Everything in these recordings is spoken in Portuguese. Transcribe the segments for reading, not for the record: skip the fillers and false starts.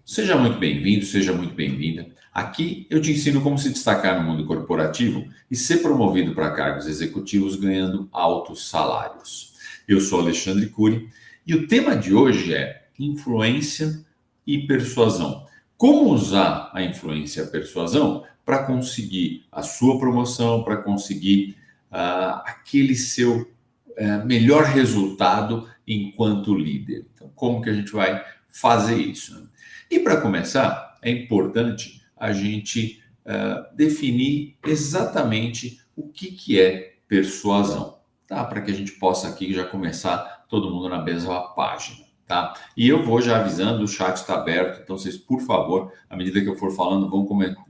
Seja muito bem-vindo, seja muito bem-vinda. Aqui eu te ensino como se destacar no mundo corporativo e ser promovido para cargos executivos ganhando altos salários. Eu sou Alexandre Cury e o tema de hoje é influência e persuasão. Como usar a influência e a persuasão para conseguir a sua promoção, para conseguir aquele seu melhor resultado enquanto líder. Então, como que a gente vai fazer isso, né? E para começar, é importante a gente definir exatamente o que é persuasão, tá? Para que a gente possa aqui já começar todo mundo na mesma página, tá? E eu vou já avisando, o chat está aberto, então vocês, por favor, à medida que eu for falando,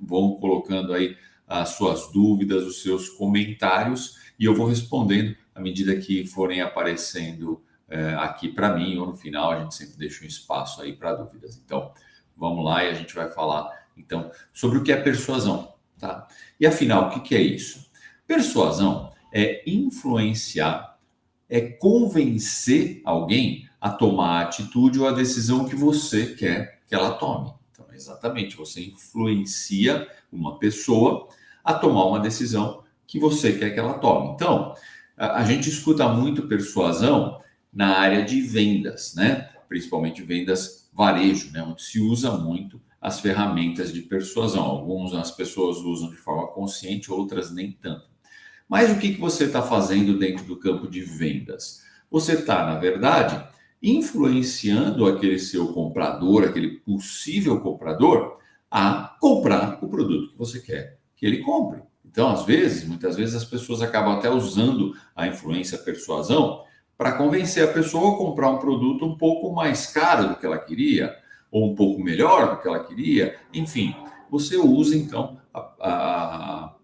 vão colocando aí as suas dúvidas, os seus comentários, e eu vou respondendo à medida que forem aparecendo aqui para mim, ou no final a gente sempre deixa um espaço aí para dúvidas. Então, vamos lá e a gente vai falar, então, sobre o que é persuasão, tá? E afinal, o que é isso? Persuasão é influenciar, é convencer alguém a tomar a atitude ou a decisão que você quer que ela tome. Então, exatamente, você influencia uma pessoa a tomar uma decisão que você quer que ela tome. Então, a gente escuta muito persuasão na área de vendas, né? Principalmente vendas varejo, né? Onde se usa muito as ferramentas de persuasão. Algumas as pessoas usam de forma consciente, outras nem tanto. Mas o que você está fazendo dentro do campo de vendas? Você está, na verdade, influenciando aquele seu comprador, aquele possível comprador, a comprar o produto que você quer que ele compre. Então, muitas vezes, as pessoas acabam até usando a influência, a persuasão, para convencer a pessoa a comprar um produto um pouco mais caro do que ela queria, ou um pouco melhor do que ela queria. Enfim, você usa, então, a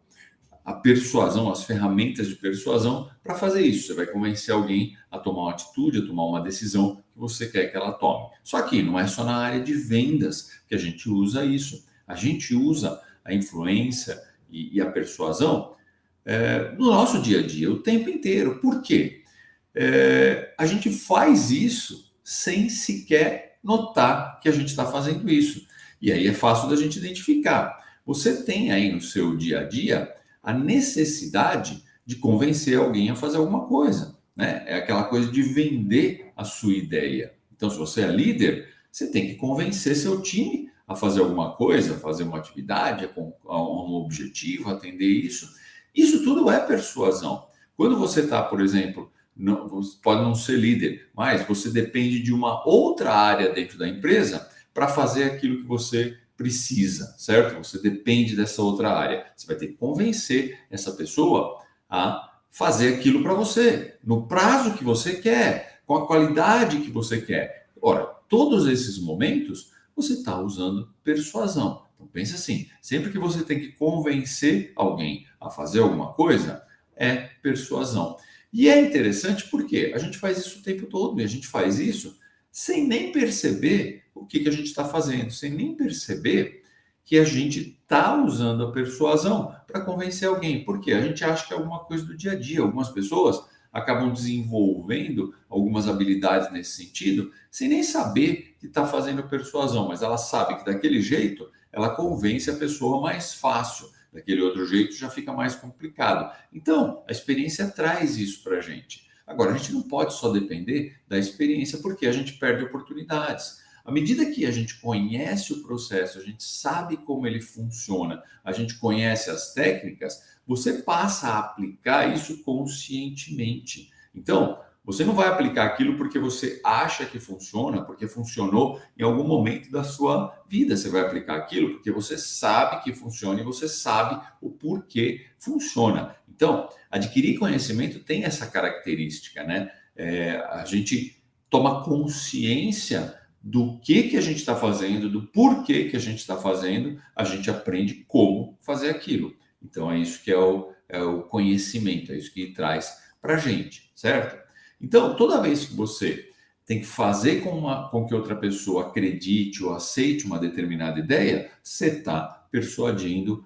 persuasão, as ferramentas de persuasão para fazer isso. Você vai convencer alguém a tomar uma atitude, a tomar uma decisão que você quer que ela tome. Só que não é só na área de vendas que a gente usa isso. A gente usa a influência e a persuasão no nosso dia a dia, o tempo inteiro. Por quê? A gente faz isso sem sequer notar que a gente está fazendo isso. E aí é fácil da gente identificar. Você tem aí no seu dia a dia a necessidade de convencer alguém a fazer alguma coisa, né? É aquela coisa de vender a sua ideia. Então, se você é líder, você tem que convencer seu time a fazer alguma coisa, a fazer uma atividade, a um objetivo, atender isso. Isso tudo é persuasão. Quando você está, por exemplo, você pode não ser líder, mas você depende de uma outra área dentro da empresa para fazer aquilo que você precisa, certo? Você depende dessa outra área. Você vai ter que convencer essa pessoa a fazer aquilo para você, no prazo que você quer, com a qualidade que você quer. Ora, todos esses momentos você está usando persuasão. Então pense assim, sempre que você tem que convencer alguém a fazer alguma coisa, é persuasão. E é interessante porque a gente faz isso o tempo todo, e a gente faz isso sem nem perceber o que a gente está fazendo, sem nem perceber que a gente está usando a persuasão para convencer alguém. Porque a gente acha que é alguma coisa do dia a dia. Algumas pessoas acabam desenvolvendo algumas habilidades nesse sentido, sem nem saber que está fazendo persuasão, mas ela sabe que daquele jeito ela convence a pessoa mais fácil. Daquele outro jeito já fica mais complicado. Então, a experiência traz isso para a gente. Agora, a gente não pode só depender da experiência, porque a gente perde oportunidades. À medida que a gente conhece o processo, a gente sabe como ele funciona, a gente conhece as técnicas, você passa a aplicar isso conscientemente. Então, você não vai aplicar aquilo porque você acha que funciona, porque funcionou em algum momento da sua vida. Você vai aplicar aquilo porque você sabe que funciona e você sabe o porquê funciona. Então, adquirir conhecimento tem essa característica, né? A gente toma consciência do que a gente está fazendo, do porquê que a gente está fazendo, a gente aprende como fazer aquilo. Então, é isso que é o conhecimento, é isso que traz para a gente, certo? Então, toda vez que você tem que fazer com que outra pessoa acredite ou aceite uma determinada ideia, você está persuadindo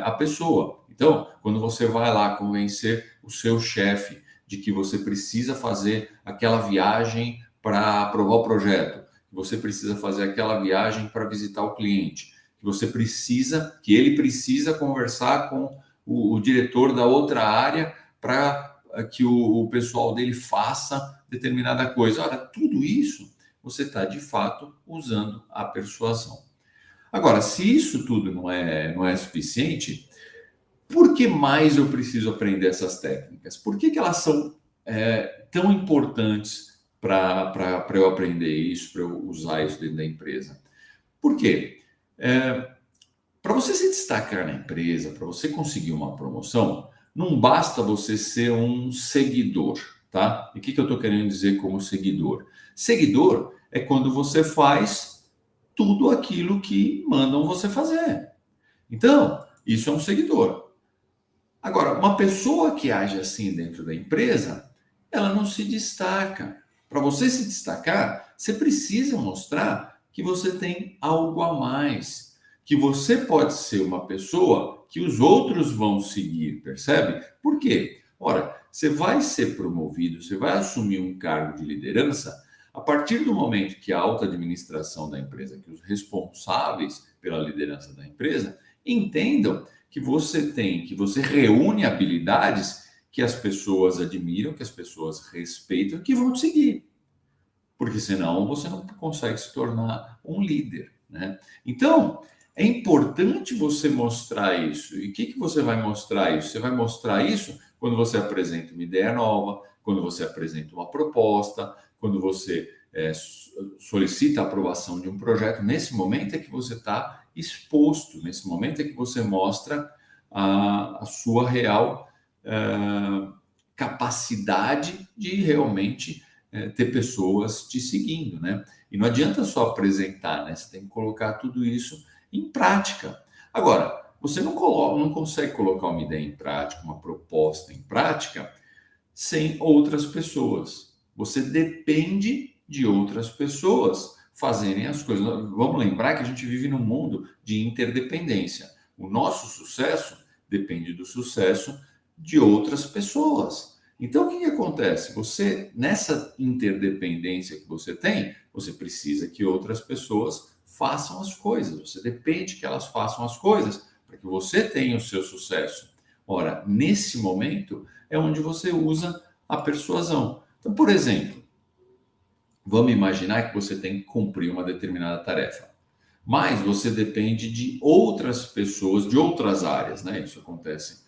a pessoa. Então, quando você vai lá convencer o seu chefe de que você precisa fazer aquela viagem para aprovar o projeto, que você precisa fazer aquela viagem para visitar o cliente, que ele precisa conversar com o diretor da outra área para que o pessoal dele faça determinada coisa. Ora, tudo isso você está de fato usando a persuasão. Agora, se isso tudo não é suficiente, por que mais eu preciso aprender essas técnicas? Por que elas são tão importantes para eu aprender isso, para eu usar isso dentro da empresa? Por quê? Para você se destacar na empresa, para você conseguir uma promoção, não basta você ser um seguidor, tá? E o que eu estou querendo dizer como seguidor? Seguidor é quando você faz tudo aquilo que mandam você fazer. Então, isso é um seguidor. Agora, uma pessoa que age assim dentro da empresa, ela não se destaca. Para você se destacar, você precisa mostrar que você tem algo a mais, que você pode ser uma pessoa que os outros vão seguir, percebe? Por quê? Ora, você vai ser promovido, você vai assumir um cargo de liderança a partir do momento que a alta administração da empresa, que os responsáveis pela liderança da empresa, entendam que você reúne habilidades que as pessoas admiram, que as pessoas respeitam e que vão te seguir. Porque senão você não consegue se tornar um líder, né? Então, é importante você mostrar isso. E o que você vai mostrar isso? Você vai mostrar isso quando você apresenta uma ideia nova, quando você apresenta uma proposta, quando você solicita a aprovação de um projeto. Nesse momento é que você está exposto, nesse momento é que você mostra a sua real capacidade de realmente ter pessoas te seguindo, né? E não adianta só apresentar, né? Você tem que colocar tudo isso em prática. Agora, você não consegue colocar uma ideia em prática, uma proposta em prática, sem outras pessoas. Você depende de outras pessoas fazerem as coisas. Vamos lembrar que a gente vive num mundo de interdependência. O nosso sucesso depende do sucesso de outras pessoas. Então, o que acontece? Você, nessa interdependência que você tem, você precisa que outras pessoas façam as coisas. Você depende que elas façam as coisas para que você tenha o seu sucesso. Ora, nesse momento é onde você usa a persuasão. Então, por exemplo, vamos imaginar que você tem que cumprir uma determinada tarefa, mas você depende de outras pessoas, de outras áreas, né? Isso acontece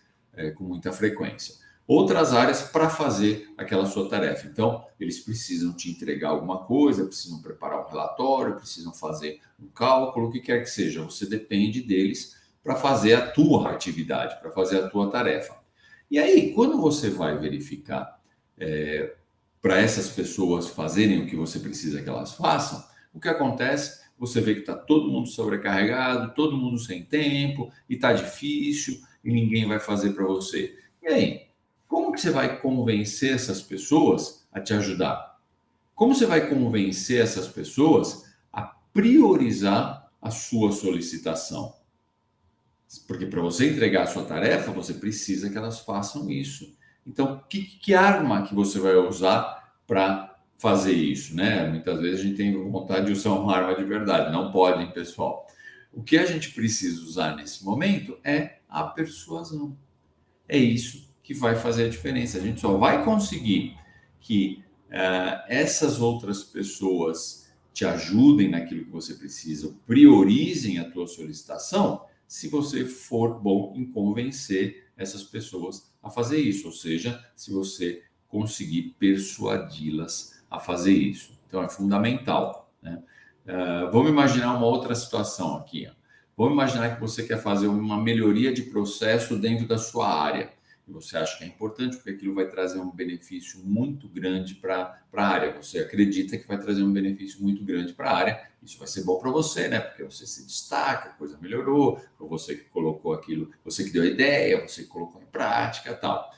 com muita frequência. Outras áreas para fazer aquela sua tarefa. Então, eles precisam te entregar alguma coisa, precisam preparar um relatório, precisam fazer um cálculo, o que quer que seja. Você depende deles para fazer a tua atividade, para fazer a tua tarefa. E aí, quando você vai verificar para essas pessoas fazerem o que você precisa que elas façam, o que acontece? Você vê que está todo mundo sobrecarregado, todo mundo sem tempo, e está difícil, e ninguém vai fazer para você. E aí, como que você vai convencer essas pessoas a te ajudar? Como você vai convencer essas pessoas a priorizar a sua solicitação? Porque para você entregar a sua tarefa, você precisa que elas façam isso. Então, que arma que você vai usar para fazer isso, né? Muitas vezes a gente tem vontade de usar uma arma de verdade. Não pode, hein, pessoal? O que a gente precisa usar nesse momento é a persuasão. É isso que vai fazer a diferença. A gente só vai conseguir que essas outras pessoas te ajudem naquilo que você precisa, priorizem a tua solicitação, se você for bom em convencer essas pessoas a fazer isso, ou seja, se você conseguir persuadi-las a fazer isso. Então, é fundamental, né? Vamos imaginar uma outra situação aqui. Vamos imaginar que você quer fazer uma melhoria de processo dentro da sua área. E você acha que é importante porque aquilo vai trazer um benefício muito grande para a área. Você acredita que vai trazer um benefício muito grande para a área. Isso vai ser bom para você, né? Porque você se destaca, a coisa melhorou, você que colocou aquilo, você que deu a ideia, você que colocou em prática e tal.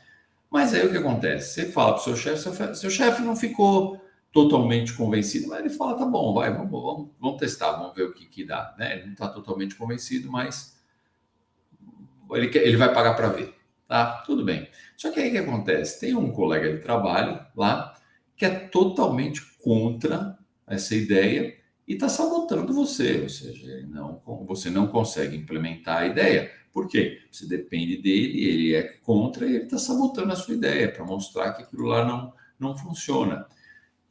Mas aí o que acontece? Você fala para o seu chefe não ficou totalmente convencido, mas ele fala, tá bom, vai, vamos testar, vamos ver o que dá, né? Ele não está totalmente convencido, mas ele vai pagar para ver, tá? Tudo bem. Só que aí o que acontece? Tem um colega de trabalho lá que é totalmente contra essa ideia e está sabotando você, ou seja, você não consegue implementar a ideia. Por quê? Você depende dele, ele é contra e ele está sabotando a sua ideia para mostrar que aquilo lá não funciona.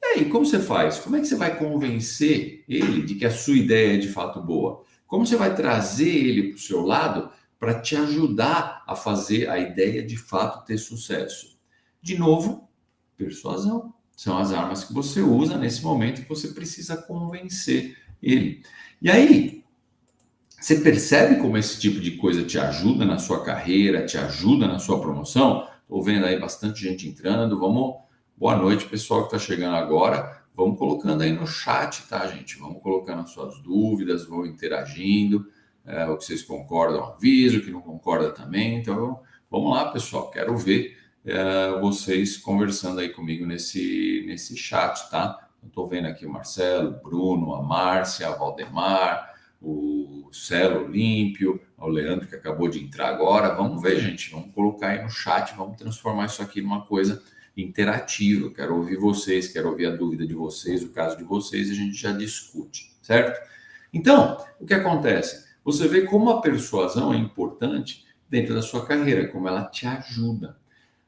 E aí, como você faz? Como é que você vai convencer ele de que a sua ideia é de fato boa? Como você vai trazer ele para o seu lado para te ajudar a fazer a ideia de fato ter sucesso? De novo, persuasão. São as armas que você usa nesse momento que você precisa convencer ele. E aí, você percebe como esse tipo de coisa te ajuda na sua carreira, te ajuda na sua promoção? Estou vendo aí bastante gente entrando. Vamos. Boa noite, pessoal que está chegando agora. Vamos colocando aí no chat, tá, gente? Vamos colocando as suas dúvidas, vão interagindo. O que vocês concordam, aviso, o que não concorda também. Então, vamos lá, pessoal. Quero ver vocês conversando aí comigo nesse chat, tá? Estou vendo aqui o Marcelo, o Bruno, a Márcia, a Valdemar, o Celo Olímpio, o Leandro que acabou de entrar agora. Vamos ver, gente. Vamos colocar aí no chat, vamos transformar isso aqui numa coisa interativa. Eu quero ouvir vocês, quero ouvir a dúvida de vocês, o caso de vocês, e a gente já discute, certo? Então, o que acontece? Você vê como a persuasão é importante dentro da sua carreira, como ela te ajuda.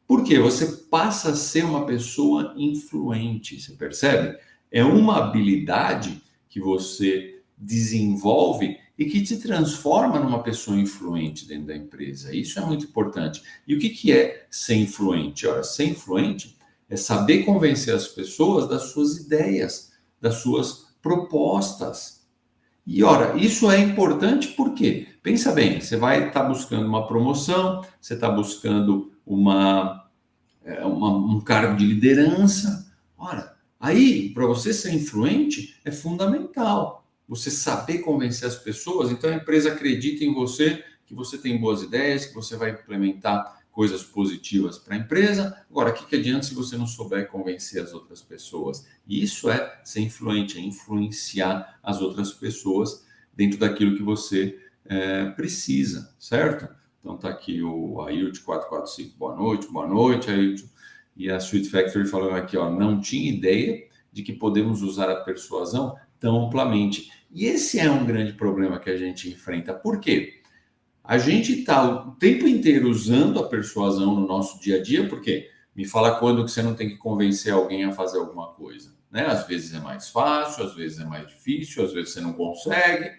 Por quê? Você passa a ser uma pessoa influente, você percebe? É uma habilidade que você desenvolve e que te transforma numa pessoa influente dentro da empresa. Isso é muito importante. E o que é ser influente? Ora, ser influente é saber convencer as pessoas das suas ideias, das suas propostas. E ora, isso é importante porque, pensa bem, você vai estar buscando uma promoção, você está buscando um cargo de liderança. Ora, aí, para você ser influente, é fundamental você saber convencer as pessoas. Então, a empresa acredita em você, que você tem boas ideias, que você vai implementar coisas positivas para a empresa. Agora, o que adianta se você não souber convencer as outras pessoas? Isso é ser influente, é influenciar as outras pessoas dentro daquilo que você precisa, certo? Então tá aqui o Ailton 445, boa noite, Ailton. E a Sweet Factory falando aqui, ó, não tinha ideia de que podemos usar a persuasão tão amplamente. E esse é um grande problema que a gente enfrenta. Por quê? A gente está o tempo inteiro usando a persuasão no nosso dia a dia, porque me fala quando que você não tem que convencer alguém a fazer alguma coisa, né? Às vezes é mais fácil, às vezes é mais difícil, às vezes você não consegue,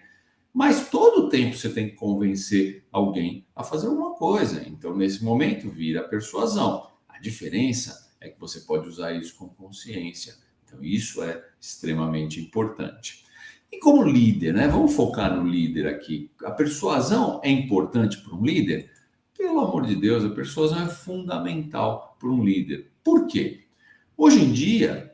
mas todo o tempo você tem que convencer alguém a fazer alguma coisa. Então, nesse momento, vira a persuasão. A diferença é que você pode usar isso com consciência. Então, isso é extremamente importante. E como líder, né? Vamos focar no líder aqui. A persuasão é importante para um líder? Pelo amor de Deus, a persuasão é fundamental para um líder. Por quê? Hoje em dia,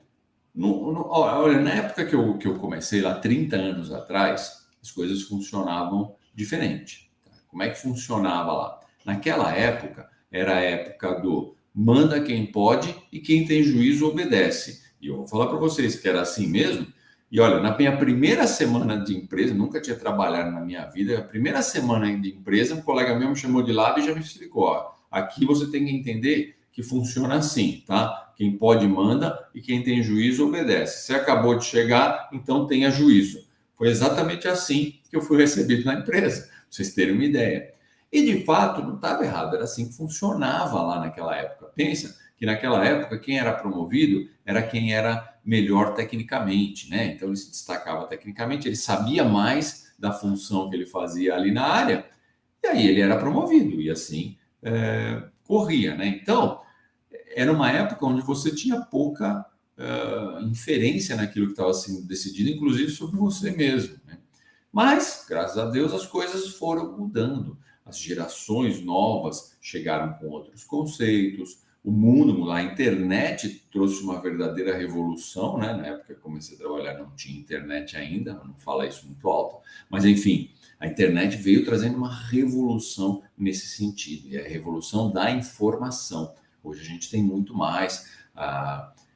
olha, na época que eu comecei lá 30 anos atrás, as coisas funcionavam diferente. Tá? Como é que funcionava lá? Naquela época, era a época do manda quem pode e quem tem juízo obedece. E eu vou falar para vocês que era assim mesmo. E olha, na minha primeira semana de empresa, nunca tinha trabalhado na minha vida, a primeira semana de empresa, um colega meu me chamou de lado e já me explicou, ó, aqui você tem que entender que funciona assim, tá? Quem pode manda e quem tem juízo obedece. Você acabou de chegar, então tenha juízo. Foi exatamente assim que eu fui recebido na empresa, para vocês terem uma ideia. E de fato, não estava errado, era assim que funcionava lá naquela época. Pensa que naquela época quem era promovido era quem era melhor tecnicamente, né? Então ele se destacava tecnicamente, ele sabia mais da função que ele fazia ali na área, e aí ele era promovido, e assim corria, né? Então, era uma época onde você tinha pouca inferência naquilo que estava sendo decidido, inclusive sobre você mesmo, né? Mas, graças a Deus, as coisas foram mudando. As gerações novas chegaram com outros conceitos, o mundo, a internet trouxe uma verdadeira revolução, né? Na época que eu comecei a trabalhar não tinha internet ainda, não fala isso muito alto, mas enfim, a internet veio trazendo uma revolução nesse sentido, e é a revolução da informação. Hoje a gente tem muito mais,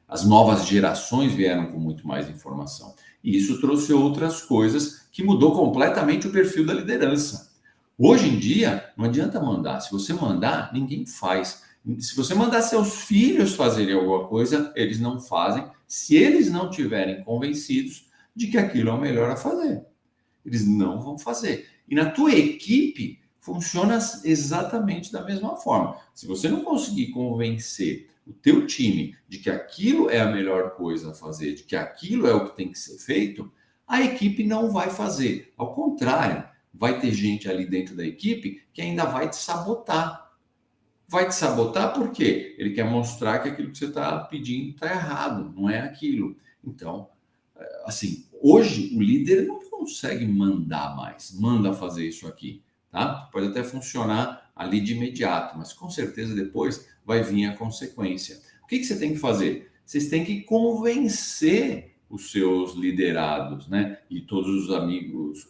as novas gerações vieram com muito mais informação. E isso trouxe outras coisas que mudou completamente o perfil da liderança. Hoje em dia, não adianta mandar. Se você mandar, ninguém faz. Se você mandar seus filhos fazerem alguma coisa, eles não fazem. Se eles não tiverem convencidos de que aquilo é o melhor a fazer. Eles não vão fazer. E na tua equipe funciona exatamente da mesma forma. Se você não conseguir convencer o teu time de que aquilo é a melhor coisa a fazer, de que aquilo é o que tem que ser feito, a equipe não vai fazer. Ao contrário, vai ter gente ali dentro da equipe que ainda vai te sabotar. Vai te sabotar por quê? Ele quer mostrar que aquilo que você está pedindo está errado, não é aquilo. Então, assim, hoje o líder não consegue mandar mais, manda fazer isso aqui, tá? Pode até funcionar ali de imediato, mas com certeza depois vai vir a consequência. O que você tem que fazer? Vocês têm que convencer os seus liderados, né? E todos os amigos,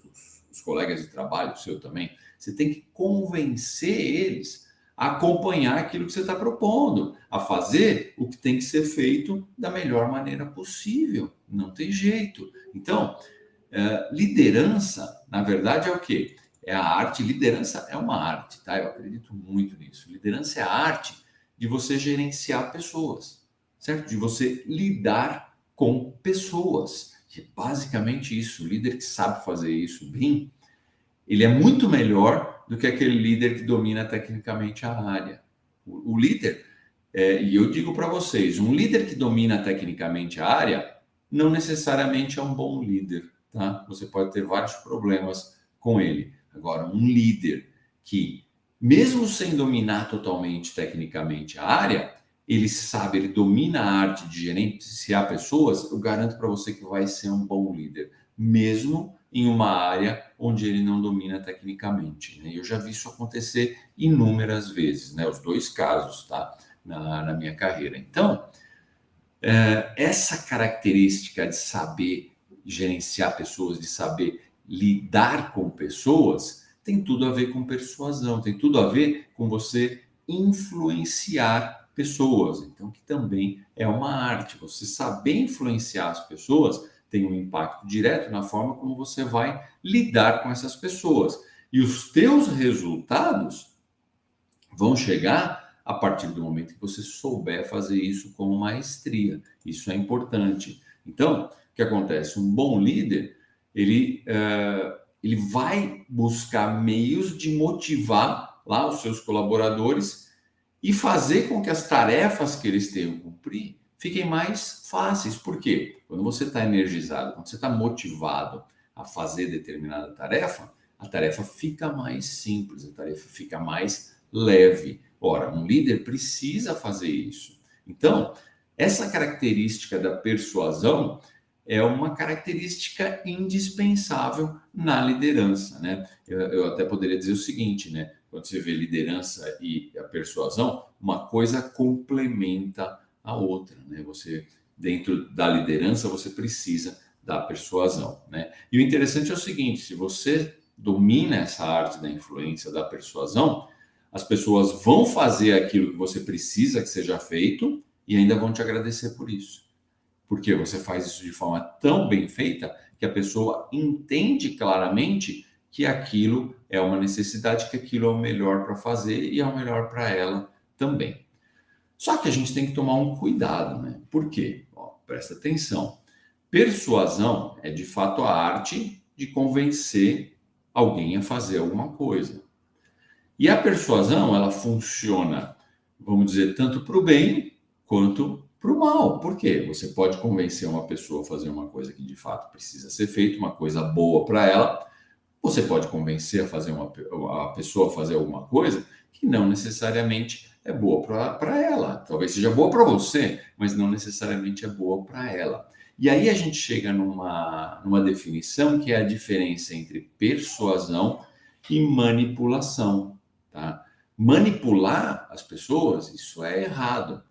os colegas de trabalho, seu também. Você tem que convencer eles a acompanhar aquilo que você está propondo, a fazer o que tem que ser feito da melhor maneira possível. Não tem jeito. Então, liderança, na verdade, é o quê? É a arte. Liderança é uma arte, tá? Eu acredito muito nisso. Liderança é a arte de você gerenciar pessoas, certo? De você lidar com pessoas. É basicamente isso. O líder que sabe fazer isso bem, ele é muito melhor do que aquele líder que domina tecnicamente a área. O líder, e eu digo para vocês, um líder que domina tecnicamente a área não necessariamente é um bom líder, tá? Você pode ter vários problemas com ele. Agora, um líder que, mesmo sem dominar totalmente tecnicamente a área, ele sabe, ele domina a arte de gerenciar pessoas, eu garanto para você que vai ser um bom líder, mesmo em uma área onde ele não domina tecnicamente, né? Eu já vi isso acontecer inúmeras vezes, né? Os dois casos, tá? Na minha carreira. Então, essa característica de saber gerenciar pessoas, de saber lidar com pessoas, tem tudo a ver com persuasão, tem tudo a ver com você influenciar pessoas. Então, que também é uma arte. Você saber influenciar as pessoas tem um impacto direto na forma como você vai lidar com essas pessoas. E os teus resultados vão chegar a partir do momento que você souber fazer isso com maestria. Isso é importante. Então, o que acontece? Um bom líder, ele vai buscar meios de motivar lá os seus colaboradores e fazer com que as tarefas que eles tenham que cumprir fiquem mais fáceis. Por quê? Quando você está energizado, quando você está motivado a fazer determinada tarefa, a tarefa fica mais simples, a tarefa fica mais leve. Ora, um líder precisa fazer isso. Então, essa característica da persuasão é uma característica indispensável na liderança, né? Eu até poderia dizer o seguinte, né? Quando você vê liderança e a persuasão, uma coisa complementa a outra, né? Você, dentro da liderança, você precisa da persuasão, né? E o interessante é o seguinte, se você domina essa arte da influência, da persuasão, as pessoas vão fazer aquilo que você precisa que seja feito e ainda vão te agradecer por isso. Porque você faz isso de forma tão bem feita que a pessoa entende claramente que aquilo é uma necessidade, que aquilo é o melhor para fazer e é o melhor para ela também. Só que a gente tem que tomar um cuidado, né? Por quê? Ó, presta atenção. Persuasão é de fato a arte de convencer alguém a fazer alguma coisa. E a persuasão, ela funciona, vamos dizer, tanto para o bem quanto para o mal. Por quê? Você pode convencer uma pessoa a fazer uma coisa que de fato precisa ser feita, uma coisa boa para ela. Você pode convencer a pessoa a fazer alguma coisa que não necessariamente é boa para ela. Talvez seja boa para você, mas não necessariamente é boa para ela. E aí a gente chega numa definição que é a diferença entre persuasão e manipulação. Tá? Manipular as pessoas, isso é errado.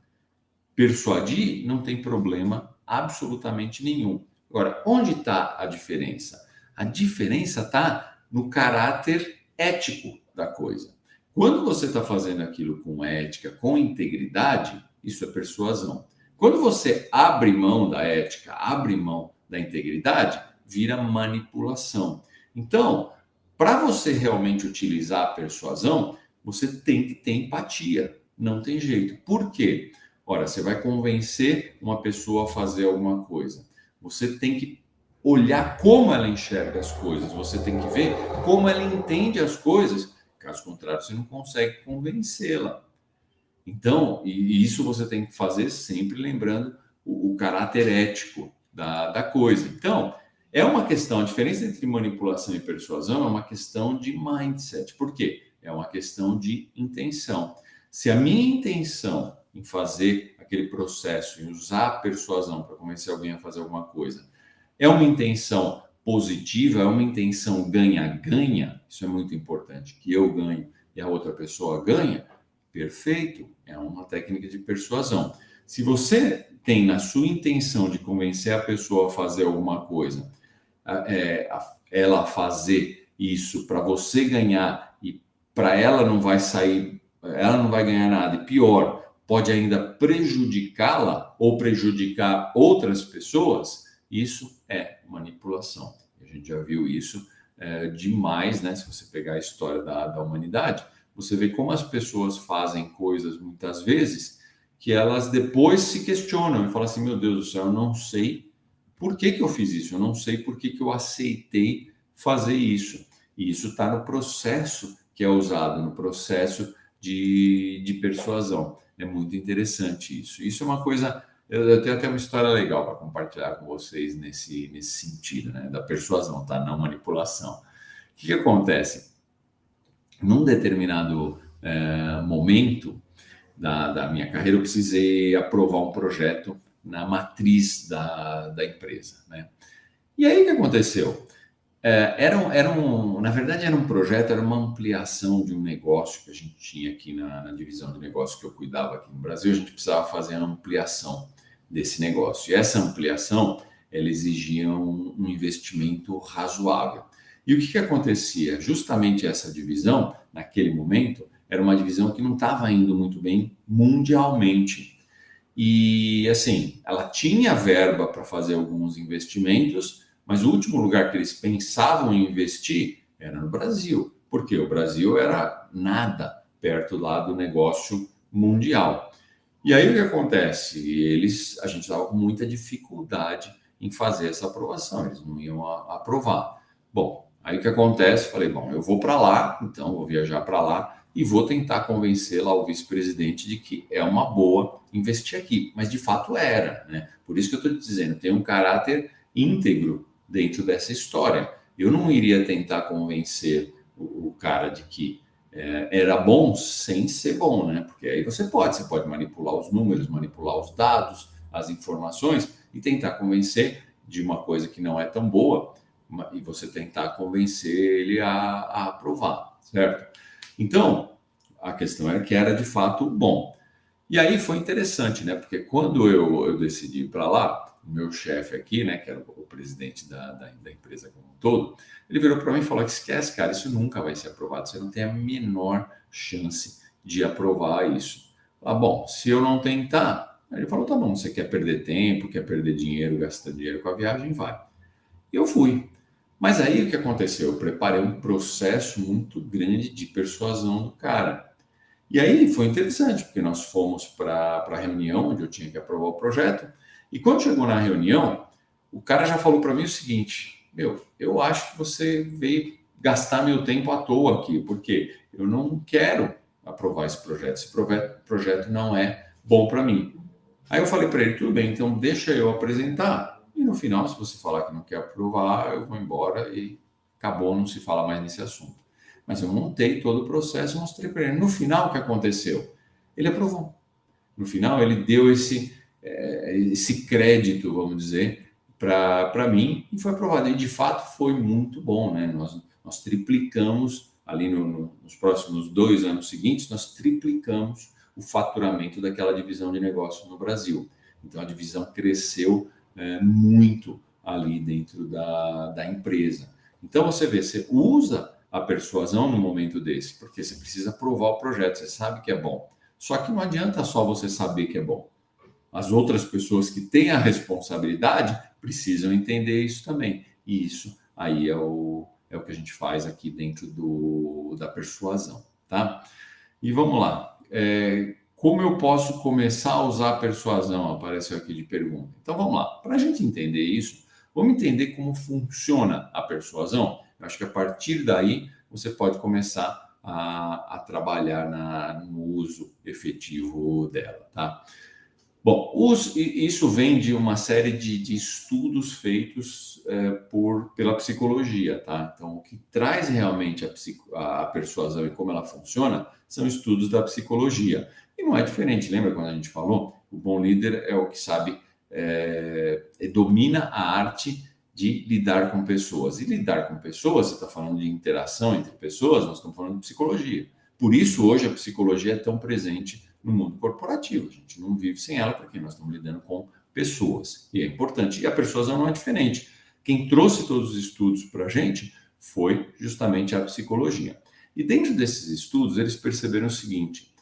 Persuadir não tem problema absolutamente nenhum. Agora, onde está a diferença? A diferença está no caráter ético da coisa. Quando você está fazendo aquilo com ética, com integridade, isso é persuasão. Quando você abre mão da ética, abre mão da integridade, vira manipulação. Então, para você realmente utilizar a persuasão, você tem que ter empatia. Não tem jeito. Por quê? Ora, você vai convencer uma pessoa a fazer alguma coisa. Você tem que olhar como ela enxerga as coisas, você tem que ver como ela entende as coisas. Caso contrário, você não consegue convencê-la. Então, e isso você tem que fazer sempre lembrando o caráter ético da coisa. Então, é uma questão, a diferença entre manipulação e persuasão é uma questão de mindset. Por quê? É uma questão de intenção. Se a minha intenção em fazer aquele processo, em usar a persuasão para convencer alguém a fazer alguma coisa, é uma intenção positiva, é uma intenção ganha-ganha, isso é muito importante, que eu ganho e a outra pessoa ganha, perfeito, é uma técnica de persuasão. Se você tem na sua intenção de convencer a pessoa a fazer alguma coisa, ela fazer isso para você ganhar e para ela não vai sair, ela não vai ganhar nada, e pior, pode ainda prejudicá-la ou prejudicar outras pessoas, isso é manipulação. A gente já viu isso demais, né? Se você pegar a história da humanidade, você vê como as pessoas fazem coisas muitas vezes que elas depois se questionam e falam assim: meu Deus do céu, eu não sei por que eu fiz isso, eu não sei por que eu aceitei fazer isso. E isso está no processo que é usado, no processo de persuasão. É muito interessante isso. Isso é uma coisa. Eu tenho até uma história legal para compartilhar com vocês nesse sentido, né? Da persuasão, tá? Não manipulação. O que acontece? Num determinado momento da minha carreira, eu precisei aprovar um projeto na matriz da empresa, né? E aí o que aconteceu? Na verdade, era um projeto, era uma ampliação de um negócio que a gente tinha aqui na divisão de negócio que eu cuidava aqui no Brasil. A gente precisava fazer a ampliação desse negócio. E essa ampliação, ela exigia um investimento razoável. E o que acontecia? Justamente essa divisão, naquele momento, era uma divisão que não estava indo muito bem mundialmente. E, assim, ela tinha verba para fazer alguns investimentos, mas o último lugar que eles pensavam em investir era no Brasil, porque o Brasil era nada perto lá do negócio mundial. E aí o que acontece? A gente estava com muita dificuldade em fazer essa aprovação, eles não iam aprovar. Bom, aí o que acontece? Falei, bom, eu vou para lá, então vou viajar para lá e vou tentar convencer lá o vice-presidente de que é uma boa investir aqui. Mas de fato era, né? Por isso que eu estou te dizendo, tem um caráter íntegro dentro dessa história. Eu não iria tentar convencer o cara de que era bom sem ser bom, né? Porque aí você pode manipular os números, manipular os dados, as informações e tentar convencer de uma coisa que não é tão boa e você tentar convencer ele a aprovar, certo? Então, a questão era que era de fato bom. E aí foi interessante, né? Porque quando eu decidi ir para lá, o meu chefe aqui, né, que era o presidente da empresa como um todo, ele virou para mim e falou: esquece, cara, isso nunca vai ser aprovado, você não tem a menor chance de aprovar isso. Bom, se eu não tentar, ele falou: tá bom, você quer perder tempo, quer perder dinheiro, gastar dinheiro com a viagem, vai. Eu fui. Mas aí o que aconteceu? Eu preparei um processo muito grande de persuasão do cara. E aí foi interessante, porque nós fomos para a reunião onde eu tinha que aprovar o projeto. E quando chegou na reunião, o cara já falou para mim o seguinte: meu, eu acho que você veio gastar meu tempo à toa aqui, porque eu não quero aprovar esse projeto. Esse projeto não é bom para mim. Aí eu falei para ele: tudo bem, então deixa eu apresentar. E no final, se você falar que não quer aprovar, eu vou embora e acabou, não se fala mais nesse assunto. Mas eu montei todo o processo e mostrei para ele. No final, o que aconteceu? Ele aprovou. No final, ele deu esse crédito, vamos dizer, para mim e foi aprovado. E de fato foi muito bom, né? Nós triplicamos ali nos próximos 2 anos seguintes, nós triplicamos o faturamento daquela divisão de negócio no Brasil. Então a divisão cresceu muito ali dentro da empresa. Então você vê, você usa a persuasão no momento desse, porque você precisa provar o projeto, você sabe que é bom. Só que não adianta só você saber que é bom. As outras pessoas que têm a responsabilidade precisam entender isso também. E isso aí é o que a gente faz aqui dentro da persuasão, tá? E vamos lá. Como eu posso começar a usar a persuasão? Apareceu aqui de pergunta. Então vamos lá. Para a gente entender isso, Vamos entender como funciona a persuasão? Eu acho que a partir daí você pode começar a trabalhar no uso efetivo dela, tá? Bom, isso vem de uma série de estudos feitos pela psicologia, tá? Então, o que traz realmente a persuasão e como ela funciona são estudos da psicologia. E não é diferente, lembra quando a gente falou? O bom líder é o que sabe, domina a arte de lidar com pessoas. E lidar com pessoas, você está falando de interação entre pessoas, nós estamos falando de psicologia. Por isso, hoje, a psicologia é tão presente no mundo corporativo. A gente não vive sem ela, porque nós estamos lidando com pessoas. E é importante. E a persuasão não é diferente. Quem trouxe todos os estudos para a gente foi justamente a psicologia. E dentro desses estudos, eles perceberam o seguinte: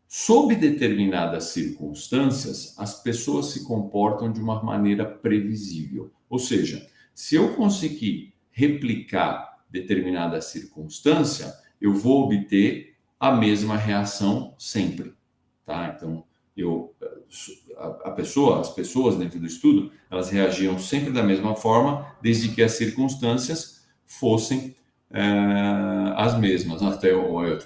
sob determinadas circunstâncias, as pessoas se comportam de uma maneira previsível. Ou seja, se eu conseguir replicar determinada circunstância, eu vou obter a mesma reação sempre. Tá? Então, as pessoas dentro do estudo, elas reagiam sempre da mesma forma, desde que as circunstâncias fossem as mesmas. Até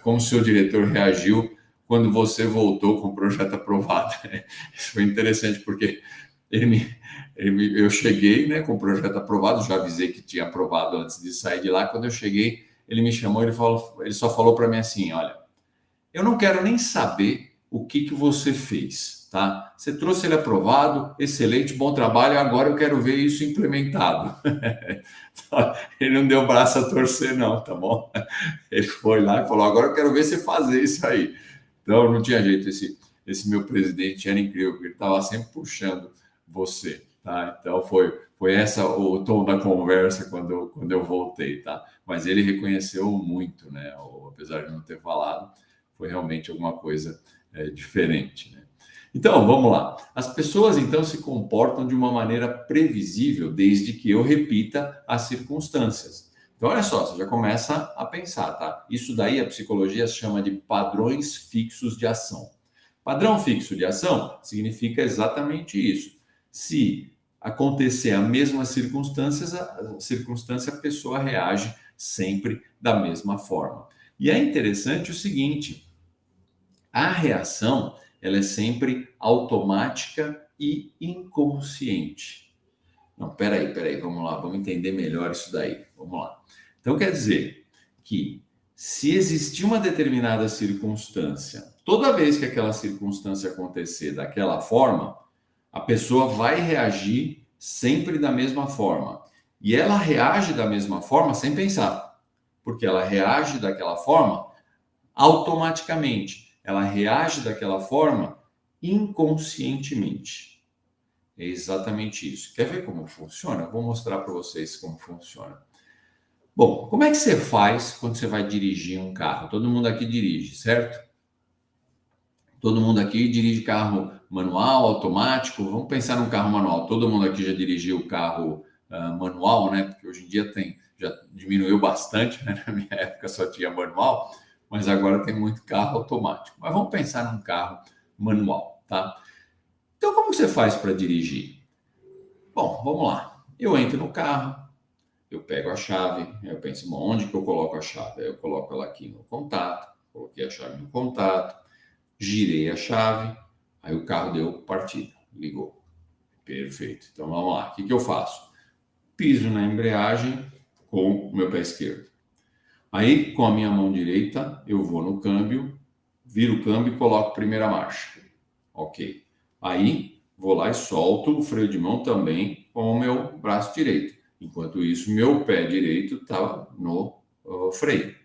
como o seu diretor reagiu quando você voltou com o projeto aprovado. Isso foi interessante, porque eu cheguei, né, com o projeto aprovado, já avisei que tinha aprovado antes de sair de lá. Quando eu cheguei, ele me chamou, ele só falou para mim assim: olha, eu não quero nem saber o que você fez, tá? Você trouxe ele aprovado, excelente, bom trabalho, agora eu quero ver isso implementado. Ele não deu braço a torcer não, tá bom? Ele foi lá e falou: agora eu quero ver você fazer isso aí. Então, não tinha jeito, esse meu presidente era incrível, porque ele estava sempre puxando você, tá? Então, foi essa o tom da conversa quando eu voltei, tá? Mas ele reconheceu muito, né? Apesar de não ter falado, foi realmente alguma coisa diferente, né? Então, vamos lá. As pessoas, então, se comportam de uma maneira previsível, desde que eu repita as circunstâncias. Então, olha só, você já começa a pensar, tá? Isso daí a psicologia chama de padrões fixos de ação. Padrão fixo de ação significa exatamente isso. Se acontecer a mesma circunstância, a pessoa reage sempre da mesma forma. E é interessante o seguinte: a reação, ela é sempre automática e inconsciente. Não, peraí, vamos lá, vamos entender melhor isso daí. Vamos lá. Então, quer dizer que se existir uma determinada circunstância, toda vez que aquela circunstância acontecer daquela forma, a pessoa vai reagir sempre da mesma forma. E ela reage da mesma forma sem pensar, porque ela reage daquela forma automaticamente. Ela reage daquela forma inconscientemente. É exatamente isso. Quer ver como funciona? Eu vou mostrar para vocês como funciona. Bom, como é que você faz quando você vai dirigir um carro? Todo mundo aqui dirige, certo? Todo mundo aqui dirige carro manual, automático. Vamos pensar num carro manual. Todo mundo aqui já dirigiu carro manual, né? Porque hoje em dia já diminuiu bastante, né? Na minha época só tinha manual, mas agora tem muito carro automático. Mas vamos pensar num carro manual, tá? Então, como você faz para dirigir? Bom, vamos lá. Eu entro no carro, eu pego a chave, eu penso, bom, onde que eu coloco a chave? Aí eu coloco ela aqui no contato, coloquei a chave no contato, girei a chave, aí o carro deu partida, ligou. Perfeito. Então, vamos lá. O que eu faço? Piso na embreagem com o meu pé esquerdo. Aí, com a minha mão direita, eu vou no câmbio, viro o câmbio e coloco primeira marcha. Ok. Aí, vou lá e solto o freio de mão também com o meu braço direito. Enquanto isso, meu pé direito está no freio.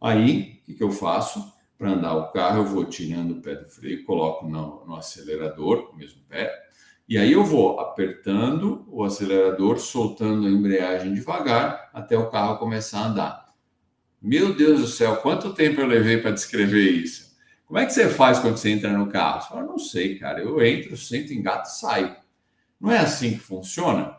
Aí, o que eu faço? Para andar o carro, eu vou tirando o pé do freio, coloco no acelerador, o mesmo pé, e aí eu vou apertando o acelerador, soltando a embreagem devagar, até o carro começar a andar. Meu Deus do céu, quanto tempo eu levei para descrever isso? Como é que você faz quando você entra no carro? Você fala, não sei, cara, eu entro, sento, engato e saio. Não é assim que funciona?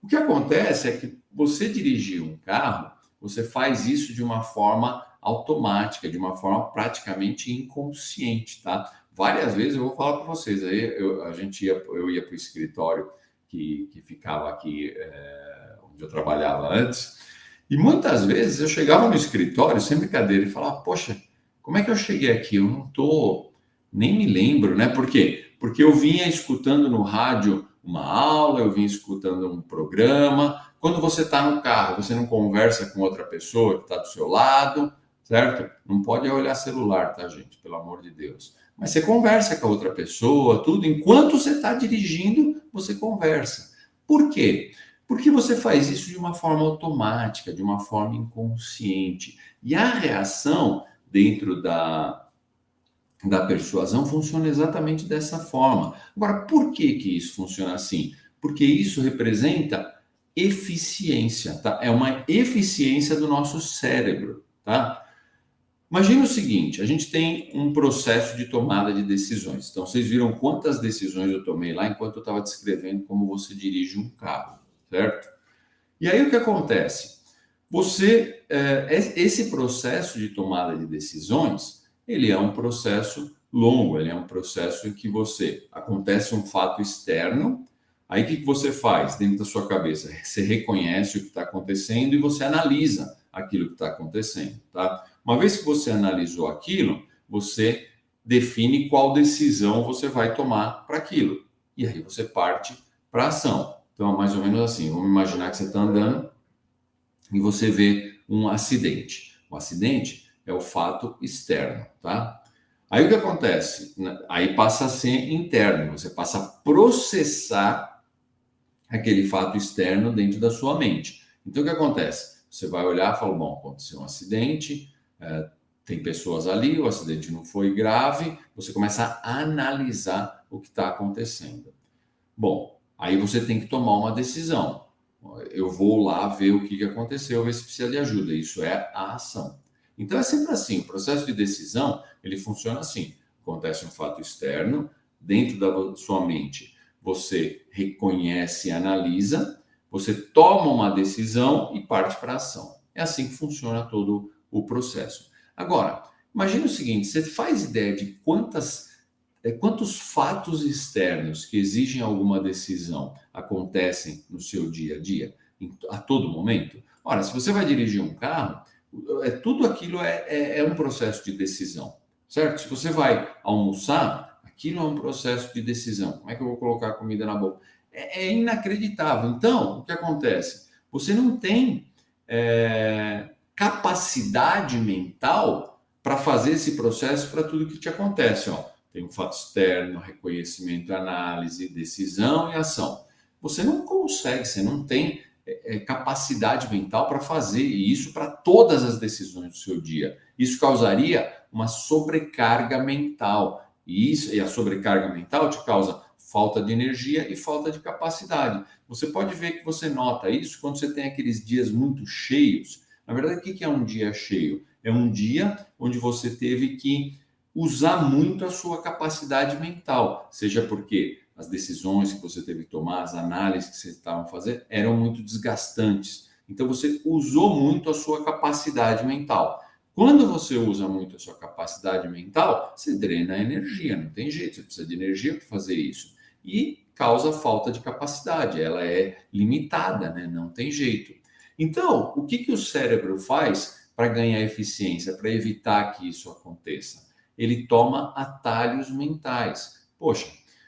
O que acontece é que você dirigir um carro, você faz isso de uma forma automática, de uma forma praticamente inconsciente, tá? Várias vezes eu vou falar para vocês, aí eu ia para o escritório que ficava aqui onde eu trabalhava antes. E muitas vezes eu chegava no escritório, sem brincadeira, e falava, poxa, como é que eu cheguei aqui? Eu não tô, nem me lembro, né? Por quê? Porque eu vinha escutando no rádio uma aula, eu vinha escutando um programa. Quando você está no carro, você não conversa com outra pessoa que está do seu lado, certo? Não pode olhar celular, tá, gente? Pelo amor de Deus. Mas você conversa com a outra pessoa, tudo. Enquanto você está dirigindo, você conversa. Por quê? Porque você faz isso de uma forma automática, de uma forma inconsciente. E a reação dentro da persuasão funciona exatamente dessa forma. Agora, por que que isso funciona assim? Porque isso representa eficiência, tá? É uma eficiência do nosso cérebro, tá? Imagina o seguinte, a gente tem um processo de tomada de decisões. Então, vocês viram quantas decisões eu tomei lá enquanto eu estava descrevendo como você dirige um carro, certo? E aí o que acontece? Esse processo de tomada de decisões, ele é um processo longo, ele é um processo em que acontece um fato externo, aí o que você faz dentro da sua cabeça? Você reconhece o que está acontecendo e você analisa aquilo que está acontecendo, tá? Uma vez que você analisou aquilo, você define qual decisão você vai tomar para aquilo. E aí você parte para a ação. Então, é mais ou menos assim, vamos imaginar que você está andando e você vê um acidente. O acidente é o fato externo, tá? Aí o que acontece? Aí passa a ser interno, você passa a processar aquele fato externo dentro da sua mente. Então o que acontece? Você vai olhar e fala, bom, aconteceu um acidente, tem pessoas ali, o acidente não foi grave, você começa a analisar o que está acontecendo. Bom, aí você tem que tomar uma decisão. Eu vou lá ver o que aconteceu, ver se precisa de ajuda. Isso é a ação. Então é sempre assim, o processo de decisão, ele funciona assim. Acontece um fato externo, dentro da sua mente, você reconhece e analisa, você toma uma decisão e parte para a ação. É assim que funciona todo o processo. Agora, imagine o seguinte, você faz ideia de quantos fatos externos que exigem alguma decisão acontecem no seu dia a dia, a todo momento? Ora, se você vai dirigir um carro, tudo aquilo é um processo de decisão, certo? Se você vai almoçar, aquilo é um processo de decisão. Como é que eu vou colocar a comida na boca? É inacreditável. Então, o que acontece? Você não tem capacidade mental para fazer esse processo para tudo que te acontece, ó. Tem um fato externo, reconhecimento, análise, decisão e ação. Você não consegue, você não tem capacidade mental para fazer isso para todas as decisões do seu dia. Isso causaria uma sobrecarga mental. E a sobrecarga mental te causa falta de energia e falta de capacidade. Você pode ver que você nota isso quando você tem aqueles dias muito cheios. Na verdade, o que é um dia cheio? É um dia onde você teve que usar muito a sua capacidade mental, seja porque as decisões que você teve que tomar, as análises que você estava fazendo eram muito desgastantes. Então você usou muito a sua capacidade mental. Quando você usa muito a sua capacidade mental, você drena a energia, não tem jeito, você precisa de energia para fazer isso. E causa falta de capacidade, ela é limitada, né? Não tem jeito. Então, o que o cérebro faz para ganhar eficiência, para evitar que isso aconteça? Ele toma atalhos mentais. Poxa,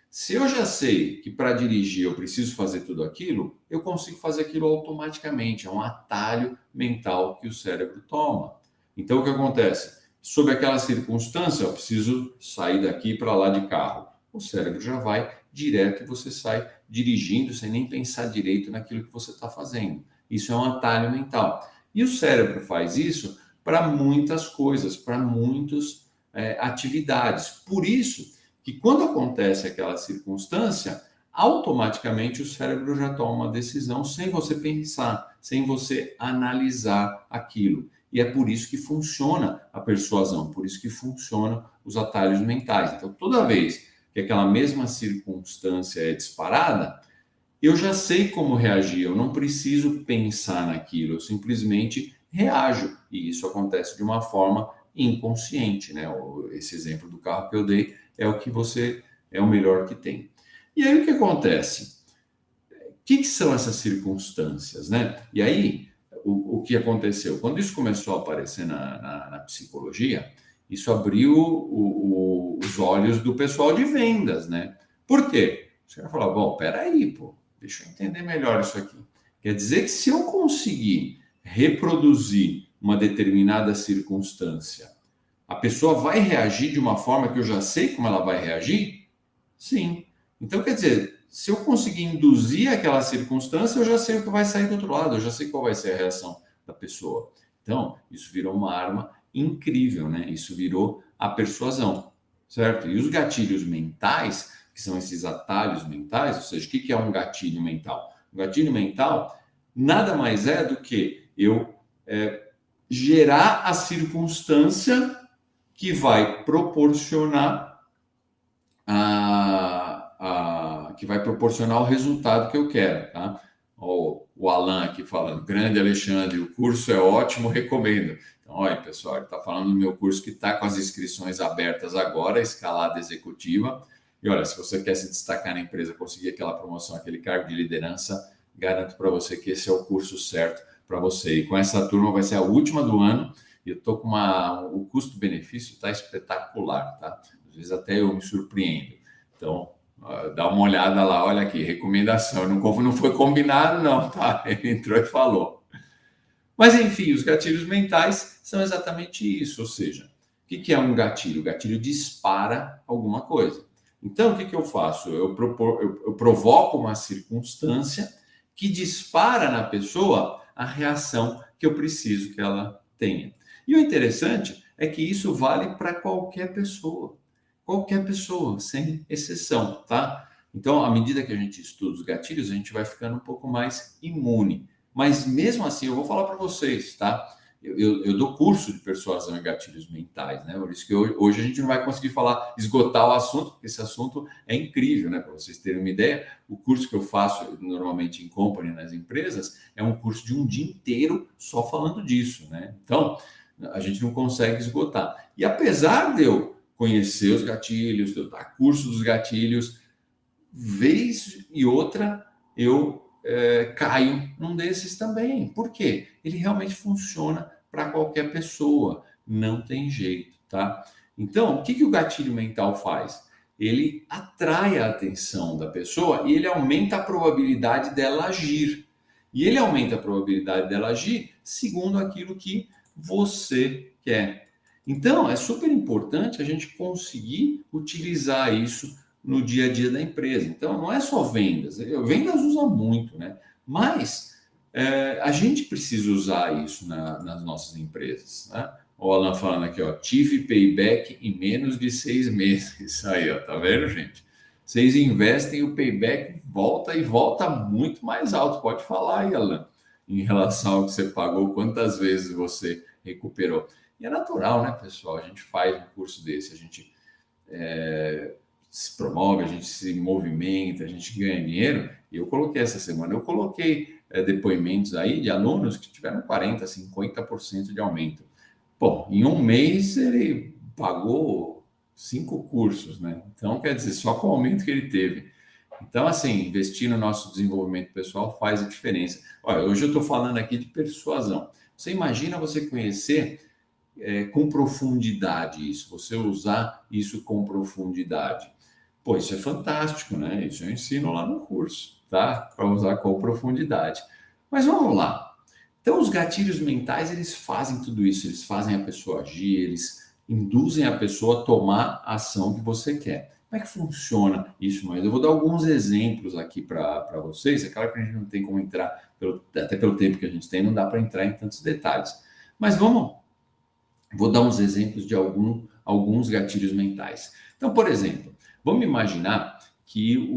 se eu já sei que para dirigir eu preciso fazer tudo aquilo, eu consigo fazer aquilo automaticamente. É um atalho mental que o cérebro toma. Então, o que acontece? Sob aquela circunstância, eu preciso sair daqui para lá de carro. O cérebro já vai direto e você sai dirigindo sem nem pensar direito naquilo que você está fazendo. Isso é um atalho mental. E o cérebro faz isso para muitas coisas, para muitos atividades. Por isso que quando acontece aquela circunstância, automaticamente o cérebro já toma uma decisão sem você pensar, sem você analisar aquilo. E é por isso que funciona a persuasão, por isso que funcionam os atalhos mentais. Então, toda vez que aquela mesma circunstância é disparada, eu já sei como reagir, eu não preciso pensar naquilo, eu simplesmente reajo. E isso acontece de uma forma inconsciente, né? Esse exemplo do carro que eu dei é o melhor que tem. E aí o que acontece? que são essas circunstâncias, né? E aí, o que aconteceu? Quando isso começou a aparecer na psicologia, isso abriu os olhos do pessoal de vendas, né? Por quê? Você vai falar, bom, peraí, pô, deixa eu entender melhor isso aqui. Quer dizer que se eu conseguir reproduzir uma determinada circunstância, a pessoa vai reagir de uma forma que eu já sei como ela vai reagir? Sim. Então, quer dizer, se eu conseguir induzir aquela circunstância, eu já sei o que vai sair do outro lado, eu já sei qual vai ser a reação da pessoa. Então, isso virou uma arma incrível, né? Isso virou a persuasão, certo? E os gatilhos mentais, que são esses atalhos mentais, ou seja, o que é um gatilho mental? Um gatilho mental nada mais é do que eu gerar a circunstância que vai proporcionar que vai proporcionar o resultado que eu quero, tá? O Alan aqui falando, grande Alexandre, o curso é ótimo, recomendo. Então, olha, pessoal, ele está falando do meu curso que está com as inscrições abertas agora, escalada executiva. E olha, se você quer se destacar na empresa, conseguir aquela promoção, aquele cargo de liderança, garanto para você que esse é o curso certo para você. E com essa turma vai ser a última do ano. E eu estou com o custo-benefício está espetacular, tá? Às vezes até eu me surpreendo. Então, dá uma olhada lá, olha aqui, recomendação. Não foi combinado, não, tá? Ele entrou e falou. Mas, enfim, os gatilhos mentais são exatamente isso. Ou seja, o que é um gatilho? O gatilho dispara alguma coisa. Então, o que eu faço? Eu provoco uma circunstância que dispara na pessoa a reação que eu preciso que ela tenha. E o interessante é que isso vale para qualquer pessoa. Qualquer pessoa, sem exceção, tá? Então, à medida que a gente estuda os gatilhos, a gente vai ficando um pouco mais imune. Mas mesmo assim, eu vou falar para vocês, tá? Eu dou curso de persuasão e gatilhos mentais, né? Por isso que hoje a gente não vai conseguir esgotar o assunto, porque esse assunto é incrível, né? Para vocês terem uma ideia, o curso que eu faço normalmente em company nas empresas é um curso de um dia inteiro só falando disso, né? Então, a gente não consegue esgotar. E apesar de eu conhecer os gatilhos, de eu dar curso dos gatilhos, vez e outra eu caio num desses também. Por quê? Ele realmente funciona para qualquer pessoa, não tem jeito, tá? Então, o que o gatilho mental faz? Ele atrai a atenção da pessoa e ele aumenta a probabilidade dela agir. E ele aumenta a probabilidade dela agir segundo aquilo que você quer. Então, é super importante a gente conseguir utilizar isso no dia a dia da empresa. Então, não é só vendas. Vendas usa muito, né? Mas a gente precisa usar isso nas nossas empresas, né? O Alan falando aqui, ó, tive payback em menos de 6 meses. Aí, ó, tá vendo, gente? Vocês investem, o payback volta e volta muito mais alto. Pode falar aí, Alan, em relação ao que você pagou, quantas vezes você recuperou. E é natural, né, pessoal? A gente faz um curso desse, a gente se promove, a gente se movimenta, a gente ganha dinheiro. E eu coloquei essa semana, eu coloquei depoimentos aí de alunos que tiveram 40%, 50% de aumento. Bom, em um mês ele pagou 5 cursos, né? Então, quer dizer, só com o aumento que ele teve. Então, assim, investir no nosso desenvolvimento pessoal faz a diferença. Olha, hoje eu estou falando aqui de persuasão. Você imagina você conhecer com profundidade isso, você usar isso com profundidade. Pô, isso é fantástico, né? Isso eu ensino lá no curso, tá? Para usar com profundidade. Mas vamos lá. Então, os gatilhos mentais, eles fazem tudo isso, eles fazem a pessoa agir, eles induzem a pessoa a tomar a ação que você quer. Como é que funciona isso? Mas eu vou dar alguns exemplos aqui para vocês. É claro que a gente não tem como entrar, até pelo tempo que a gente tem, não dá para entrar em tantos detalhes. Mas vou dar uns exemplos de alguns gatilhos mentais. Então, por exemplo, vamos imaginar que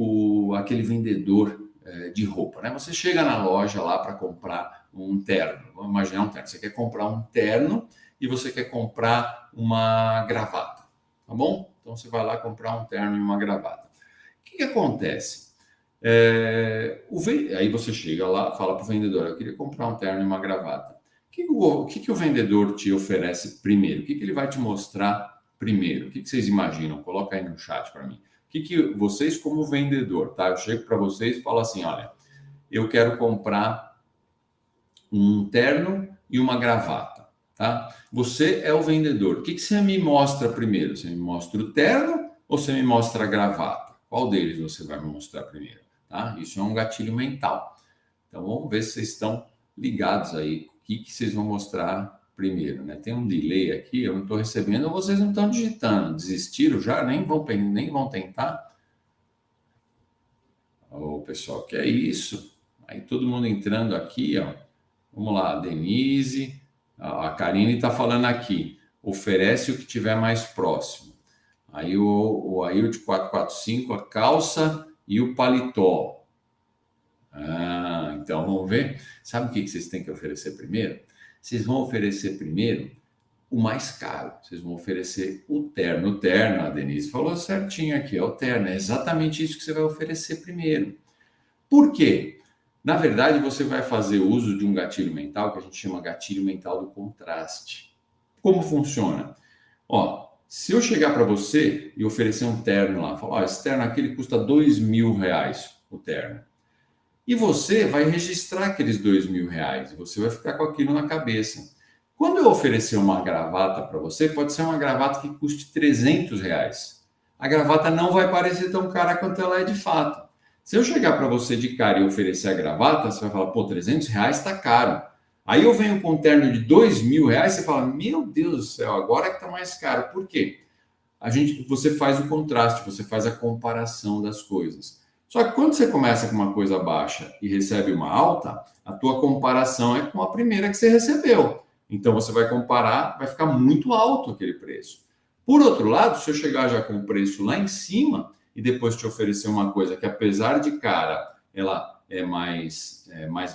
aquele vendedor de roupa, né? Você chega na loja lá para comprar um terno. Vamos imaginar um terno. Você quer comprar um terno e você quer comprar uma gravata, tá bom? Então você vai lá comprar um terno e uma gravata. O que acontece? Aí você chega lá, fala para o vendedor: eu queria comprar um terno e uma gravata. O que o vendedor te oferece primeiro? O que ele vai te mostrar primeiro? O que vocês imaginam? Coloca aí no chat para mim. O que vocês, como vendedor, tá? Eu chego para vocês e falo assim: olha, eu quero comprar um terno e uma gravata, tá? Você é o vendedor. O que você me mostra primeiro? Você me mostra o terno ou você me mostra a gravata? Qual deles você vai me mostrar primeiro, tá? Isso é um gatilho mental. Então, vamos ver se vocês estão ligados aí. O que vocês vão mostrar primeiro, né? Tem um delay aqui, eu não estou recebendo, ou vocês não estão digitando. Desistiram já? Nem vão tentar? Ô, pessoal, que é isso? Aí todo mundo entrando aqui, ó. Vamos lá, Denise, a Karine está falando aqui. Oferece o que tiver mais próximo. Aí o Ailton 445, a calça e o paletó. Então vamos ver. Sabe o que vocês têm que oferecer primeiro? Vocês vão oferecer primeiro o mais caro. Vocês vão oferecer o terno. O terno, a Denise falou certinho aqui, é o terno. É exatamente isso que você vai oferecer primeiro. Por quê? Na verdade, você vai fazer uso de um gatilho mental que a gente chama gatilho mental do contraste. Como funciona? Ó, se eu chegar para você e oferecer um terno lá, falar, ó, esse terno aqui ele custa R$ 2.000, o terno. E você vai registrar aqueles R$ 2.000 e você vai ficar com aquilo na cabeça. Quando eu oferecer uma gravata para você, pode ser uma gravata que custe R$ 300. A gravata não vai parecer tão cara quanto ela é de fato. Se eu chegar para você de cara e oferecer a gravata, você vai falar, pô, R$ 300 está caro. Aí eu venho com um terno de R$ 2.000, você fala, meu Deus do céu, agora que está mais caro. Por quê? Você faz o contraste, você faz a comparação das coisas. Só que quando você começa com uma coisa baixa e recebe uma alta, a tua comparação é com a primeira que você recebeu. Então você vai comparar, vai ficar muito alto aquele preço. Por outro lado, se eu chegar já com o preço lá em cima e depois te oferecer uma coisa que apesar de cara, ela é mais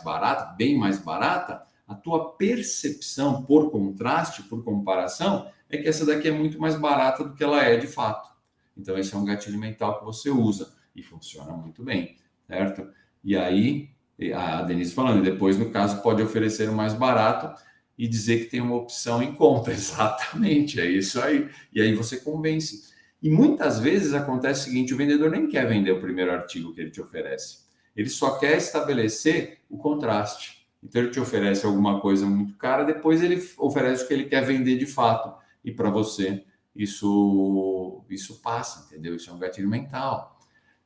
barata, bem mais barata, a tua percepção por contraste, por comparação, é que essa daqui é muito mais barata do que ela é de fato. Então esse é um gatilho mental que você usa. E funciona muito bem, certo? E aí, a Denise falando, depois, no caso, pode oferecer o mais barato e dizer que tem uma opção em conta. Exatamente, é isso aí. E aí você convence. E muitas vezes acontece o seguinte, o vendedor nem quer vender o primeiro artigo que ele te oferece. Ele só quer estabelecer o contraste. Então, ele te oferece alguma coisa muito cara, depois ele oferece o que ele quer vender de fato. E para você, isso passa, entendeu? Isso é um gatilho mental.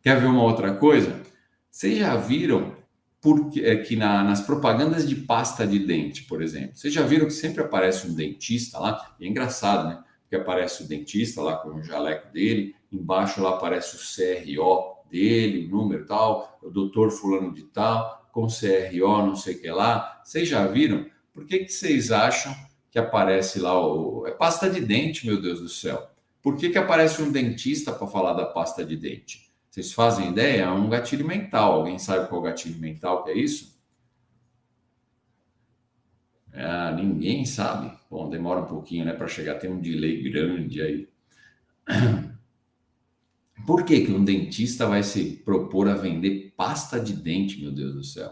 Quer ver uma outra coisa? Vocês já viram que nas propagandas de pasta de dente, por exemplo, vocês já viram que sempre aparece um dentista lá? E é engraçado, né? Porque aparece o dentista lá com o jaleco dele, embaixo lá aparece o CRO dele, o número tal, o doutor fulano de tal, com CRO não sei o que lá. Vocês já viram? Por que vocês acham que aparece lá é pasta de dente, meu Deus do céu? Por que aparece um dentista para falar da pasta de dente? Vocês fazem ideia? É um gatilho mental. Alguém sabe qual é o gatilho mental que é isso? Ninguém sabe. Bom, demora um pouquinho, né, para chegar. Tem um delay grande aí. Por que um dentista vai se propor a vender pasta de dente, meu Deus do céu?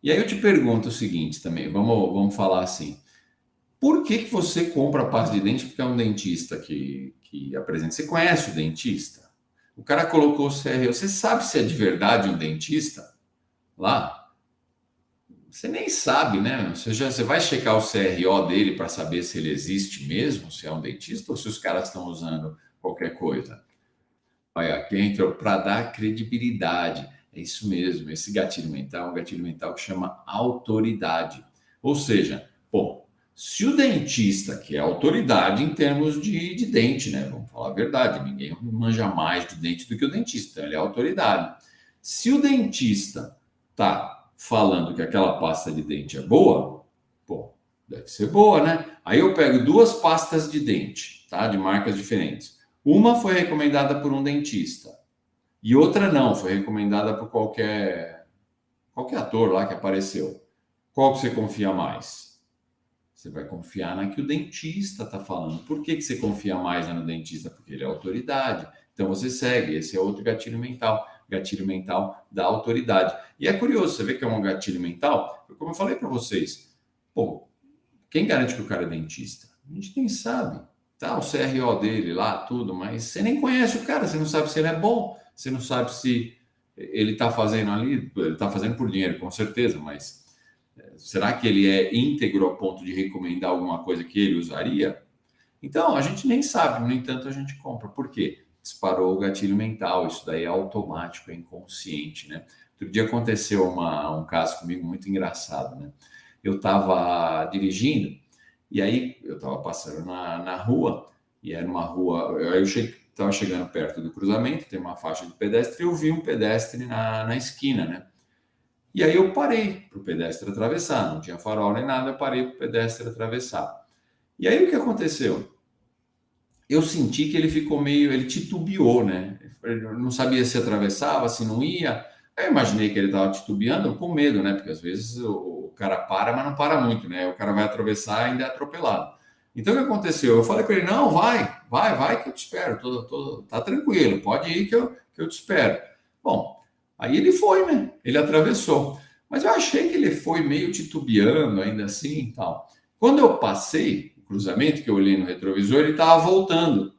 E aí eu te pergunto o seguinte também. Vamos falar assim. Por que você compra pasta de dente? Porque é um dentista que apresenta. Você conhece o dentista? O cara colocou o CRO. Você sabe se é de verdade um dentista lá? Você nem sabe, né? Você vai checar o CRO dele para saber se ele existe mesmo, se é um dentista ou se os caras estão usando qualquer coisa. Olha, aqui entrou para dar credibilidade. É isso mesmo. Esse gatilho mental é um gatilho mental que chama autoridade. Ou seja, bom, se o dentista, que é autoridade em termos de dente, né? Vamos falar a verdade, ninguém manja mais de dente do que o dentista, ele é autoridade. Se o dentista está falando que aquela pasta de dente é boa, pô, deve ser boa, né? Aí eu pego duas pastas de dente, tá? De marcas diferentes. Uma foi recomendada por um dentista e outra não, foi recomendada por qualquer ator lá que apareceu. Qual que você confia mais? Você vai confiar na que o dentista está falando. Por que você confia mais no dentista? Porque ele é autoridade. Então você segue. Esse é outro gatilho mental da autoridade. E é curioso, você vê que é um gatilho mental, como eu falei para vocês, pô, quem garante que o cara é dentista? A gente nem sabe. Tá, o CRO dele lá, tudo, mas você nem conhece o cara, você não sabe se ele é bom, você não sabe se ele está fazendo ali, ele está fazendo por dinheiro, com certeza, mas será que ele é íntegro ao ponto de recomendar alguma coisa que ele usaria? Então, a gente nem sabe, no entanto, a gente compra. Por quê? Disparou o gatilho mental, isso daí é automático, é inconsciente, né? Outro dia aconteceu um caso comigo muito engraçado, né? Eu estava dirigindo e aí eu estava passando na rua, e era uma rua, aí eu estava chegando perto do cruzamento, tem uma faixa de pedestre, e eu vi um pedestre na esquina, né? E aí eu parei para o pedestre atravessar, não tinha farol nem nada, eu parei para o pedestre atravessar. E aí o que aconteceu? Eu senti que ele ficou meio, ele titubeou, né? Ele não sabia se atravessava, se não ia. Aí eu imaginei que ele estava titubeando com medo, né? Porque às vezes o cara para, mas não para muito, né? O cara vai atravessar e ainda é atropelado. Então o que aconteceu? Eu falei para ele: não, vai que eu te espero, tá tranquilo, pode ir que eu te espero. Bom, aí ele foi, né? Ele atravessou. Mas eu achei que ele foi meio titubeando ainda assim e tal. Quando eu passei o cruzamento, que eu olhei no retrovisor, ele estava voltando. O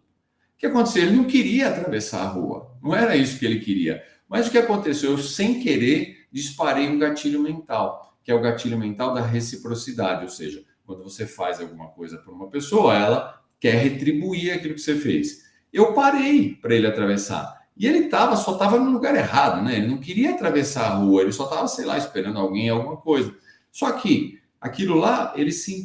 que aconteceu? Ele não queria atravessar a rua. Não era isso que ele queria. Mas o que aconteceu? Eu, sem querer, disparei um gatilho mental, que é o gatilho mental da reciprocidade. Ou seja, quando você faz alguma coisa para uma pessoa, ela quer retribuir aquilo que você fez. Eu parei para ele atravessar. E ele só estava no lugar errado, né? Ele não queria atravessar a rua, ele só estava, sei lá, esperando alguém, alguma coisa. Só que aquilo lá, ele se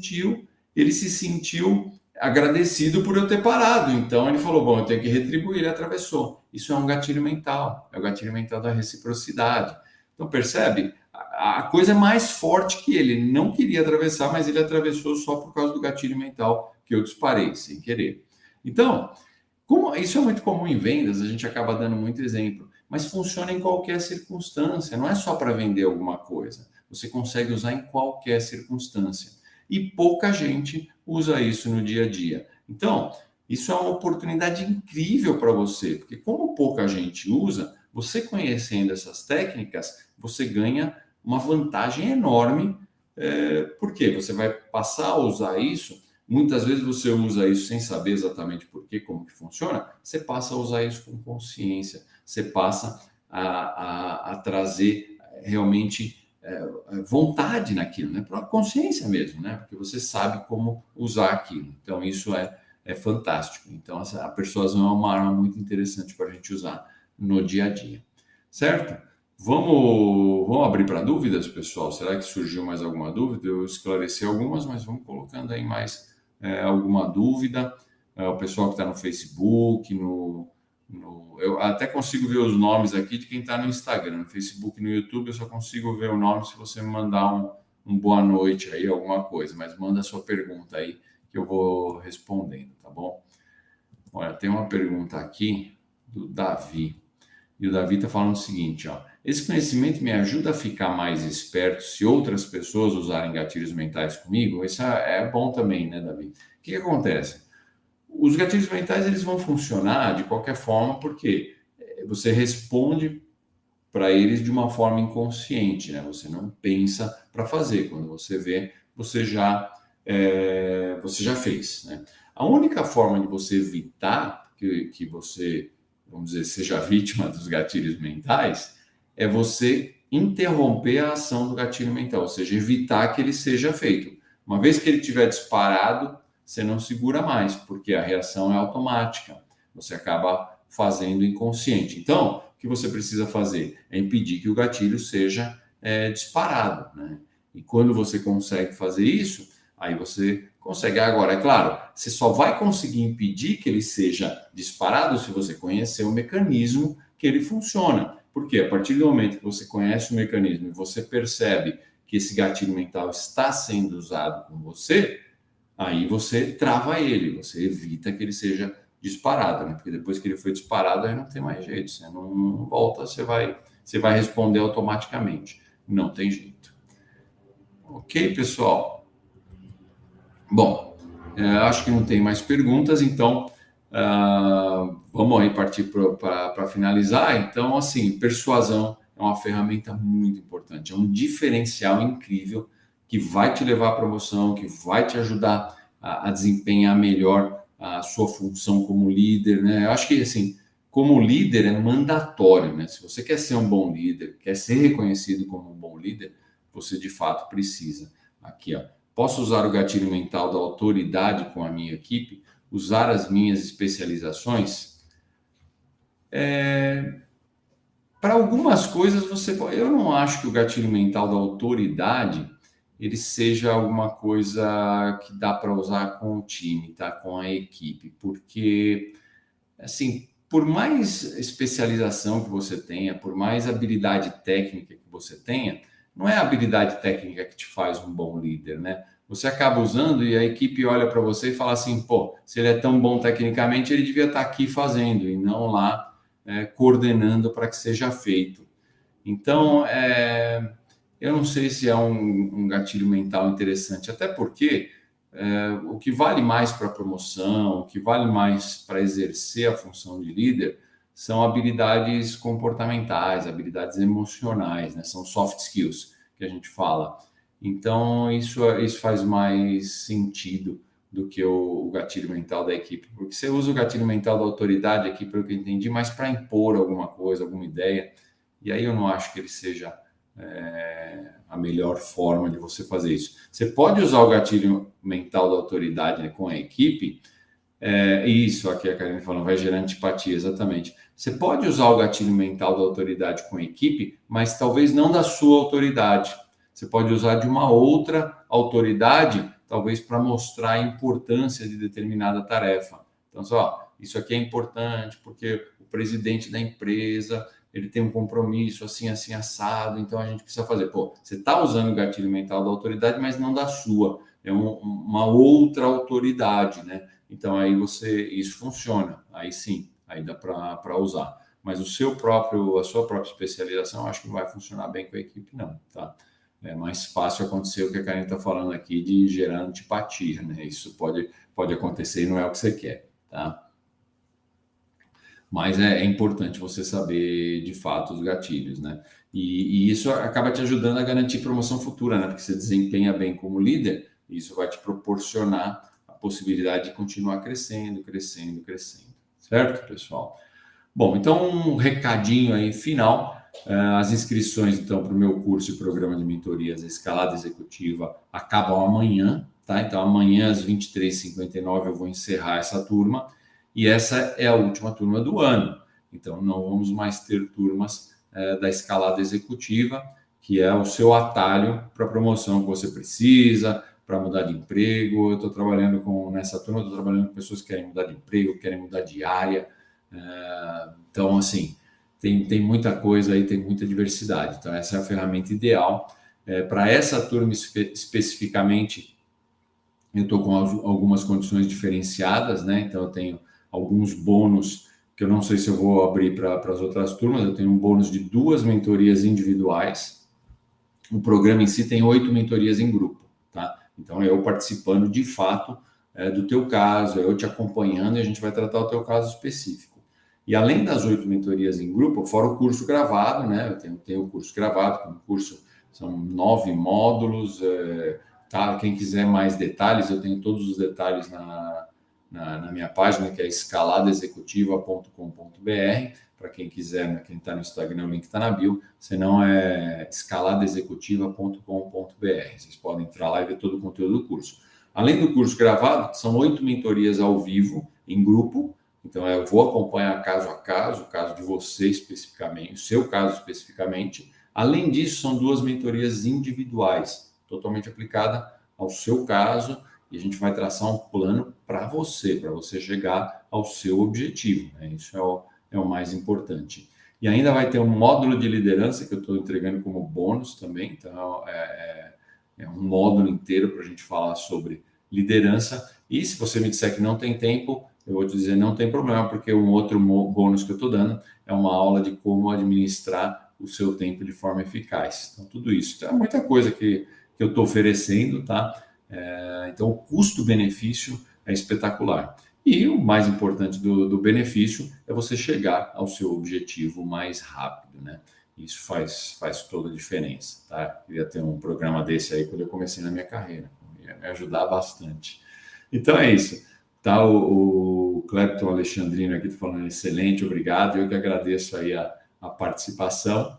sentiu agradecido por eu ter parado. Então ele falou: bom, eu tenho que retribuir, ele atravessou. Isso é um gatilho mental, é o gatilho mental da reciprocidade. Então percebe? A coisa é mais forte que ele não queria atravessar, mas ele atravessou só por causa do gatilho mental que eu disparei, sem querer. Então, como isso é muito comum em vendas, a gente acaba dando muito exemplo, mas funciona em qualquer circunstância, não é só para vender alguma coisa. Você consegue usar em qualquer circunstância. E pouca gente usa isso no dia a dia. Então, isso é uma oportunidade incrível para você, porque como pouca gente usa, você conhecendo essas técnicas, você ganha uma vantagem enorme, porque você vai passar a usar isso. Muitas vezes você usa isso sem saber exatamente por quê, como que funciona, você passa a usar isso com consciência, você passa a trazer realmente vontade naquilo, né? Para consciência mesmo, né? Porque você sabe como usar aquilo. Então, isso é fantástico. Então, a persuasão é uma arma muito interessante para a gente usar no dia a dia. Certo? Vamos abrir para dúvidas, pessoal? Será que surgiu mais alguma dúvida? Eu esclareci algumas, mas vamos colocando aí mais alguma dúvida. O pessoal que está no Facebook, eu até consigo ver os nomes aqui de quem está no Instagram, no Facebook e no YouTube, eu só consigo ver o nome se você me mandar um boa noite aí, alguma coisa, mas manda a sua pergunta aí que eu vou respondendo, tá bom? Olha, tem uma pergunta aqui do Davi, e o Davi está falando o seguinte, ó: esse conhecimento me ajuda a ficar mais esperto se outras pessoas usarem gatilhos mentais comigo? Isso é bom também, né, Davi? O que acontece? Os gatilhos mentais eles vão funcionar de qualquer forma porque você responde para eles de uma forma inconsciente, né? Você não pensa para fazer. Quando você vê, você já fez, né? A única forma de você evitar que você, vamos dizer, seja vítima dos gatilhos mentais é você interromper a ação do gatilho mental, ou seja, evitar que ele seja feito. Uma vez que ele tiver disparado, você não segura mais, porque a reação é automática. Você acaba fazendo inconsciente. Então, o que você precisa fazer é impedir que o gatilho seja disparado, né? E quando você consegue fazer isso, aí você consegue. Agora, é claro, você só vai conseguir impedir que ele seja disparado se você conhecer o mecanismo que ele funciona. Porque a partir do momento que você conhece o mecanismo e você percebe que esse gatilho mental está sendo usado com você, aí você trava ele, você evita que ele seja disparado, né? Porque depois que ele foi disparado, aí não tem mais jeito, você não volta, você vai responder automaticamente. Não tem jeito. Ok, pessoal? Bom, acho que não tem mais perguntas, então vamos aí partir para finalizar. Então, assim, persuasão é uma ferramenta muito importante, é um diferencial incrível que vai te levar à promoção, que vai te ajudar a desempenhar melhor a sua função como líder, né? Eu acho que, assim, como líder é mandatório, né? Se você quer ser um bom líder, quer ser reconhecido como um bom líder, você de fato precisa. Aqui, ó, posso usar o gatilho mental da autoridade com a minha equipe, usar as minhas especializações. Para algumas coisas você pode. Eu não acho que o gatilho mental da autoridade ele seja alguma coisa que dá para usar com o time, tá? Com a equipe, porque assim, por mais especialização que você tenha, por mais habilidade técnica que você tenha, não é a habilidade técnica que te faz um bom líder, né? Você acaba usando e a equipe olha para você e fala assim, pô, se ele é tão bom tecnicamente, ele devia estar aqui fazendo e não lá coordenando para que seja feito. Então, eu não sei se é um gatilho mental interessante, até porque o que vale mais para a promoção, o que vale mais para exercer a função de líder são habilidades comportamentais, habilidades emocionais, né? São soft skills que a gente fala. Então, isso faz mais sentido do que o gatilho mental da equipe, porque você usa o gatilho mental da autoridade aqui, pelo que eu entendi, mas para impor alguma coisa, alguma ideia, e aí eu não acho que ele seja a melhor forma de você fazer isso. Você pode usar o gatilho mental da autoridade, né, com a equipe, isso aqui a Karine falando, vai gerar antipatia, exatamente. Você pode usar o gatilho mental da autoridade com a equipe, mas talvez não da sua autoridade. Você pode usar de uma outra autoridade, talvez para mostrar a importância de determinada tarefa. Então, só, isso aqui é importante porque o presidente da empresa ele tem um compromisso assim, assim, assado, então a gente precisa fazer. Pô, você está usando o gatilho mental da autoridade, mas não da sua. É uma outra autoridade, né? Então aí isso funciona, aí sim, aí dá para usar. Mas a sua própria especialização, eu acho que não vai funcionar bem com a equipe, não, tá? É mais fácil acontecer o que a Karine está falando aqui de gerar antipatia, né? Isso pode acontecer e não é o que você quer, tá? Mas é importante você saber de fato os gatilhos, né? E isso acaba te ajudando a garantir promoção futura, né? Porque você desempenha bem como líder, e isso vai te proporcionar a possibilidade de continuar crescendo, crescendo, crescendo. Certo, pessoal? Bom, então um recadinho aí final. As inscrições, então, para o meu curso e programa de mentorias Escalada Executiva acabam amanhã, tá? Então, amanhã às 23h59 eu vou encerrar essa turma e essa é a última turma do ano. Então, não vamos mais ter turmas da Escalada Executiva, que é o seu atalho para a promoção que você precisa, para mudar de emprego. Eu estou trabalhando nessa turma, estou trabalhando com pessoas que querem mudar de emprego, querem mudar de área. Então, assim, tem muita coisa aí, tem muita diversidade. Então, essa é a ferramenta ideal. Para essa turma especificamente, eu estou com algumas condições diferenciadas, né? Então, eu tenho alguns bônus que eu não sei se eu vou abrir para as outras turmas. Eu tenho um bônus de 2 mentorias individuais. O programa em si tem 8 mentorias em grupo, tá? Então, eu participando de fato do teu caso, eu te acompanhando e a gente vai tratar o teu caso específico. E além das 8 mentorias em grupo, fora o curso gravado, né? Eu tenho o curso gravado, que o curso são 9 módulos, tá? Quem quiser mais detalhes, eu tenho todos os detalhes na minha página, que é escaladaexecutiva.com.br. Para quem quiser, né? Quem está no Instagram, o link está na bio. Senão é escaladaexecutiva.com.br. Vocês podem entrar lá e ver todo o conteúdo do curso. Além do curso gravado, são 8 mentorias ao vivo, em grupo. Então, eu vou acompanhar caso a caso, o caso de você especificamente, o seu caso especificamente. Além disso, são 2 mentorias individuais, totalmente aplicada ao seu caso, e a gente vai traçar um plano para você chegar ao seu objetivo, né? Isso é o mais importante. E ainda vai ter um módulo de liderança que eu estou entregando como bônus também. Então, é um módulo inteiro para a gente falar sobre liderança. E se você me disser que não tem tempo, eu vou te dizer, não tem problema, porque um outro bônus que eu estou dando é uma aula de como administrar o seu tempo de forma eficaz. Então, tudo isso. Então, é muita coisa que eu estou oferecendo, tá? Então, o custo-benefício é espetacular. E o mais importante do benefício é você chegar ao seu objetivo mais rápido, né? Isso faz toda a diferença, tá? Queria ter um programa desse aí quando eu comecei na minha carreira. Ia me ajudar bastante. Então, é isso. Tá, O Clepton Alexandrino aqui está falando excelente, obrigado. Eu que agradeço aí a participação.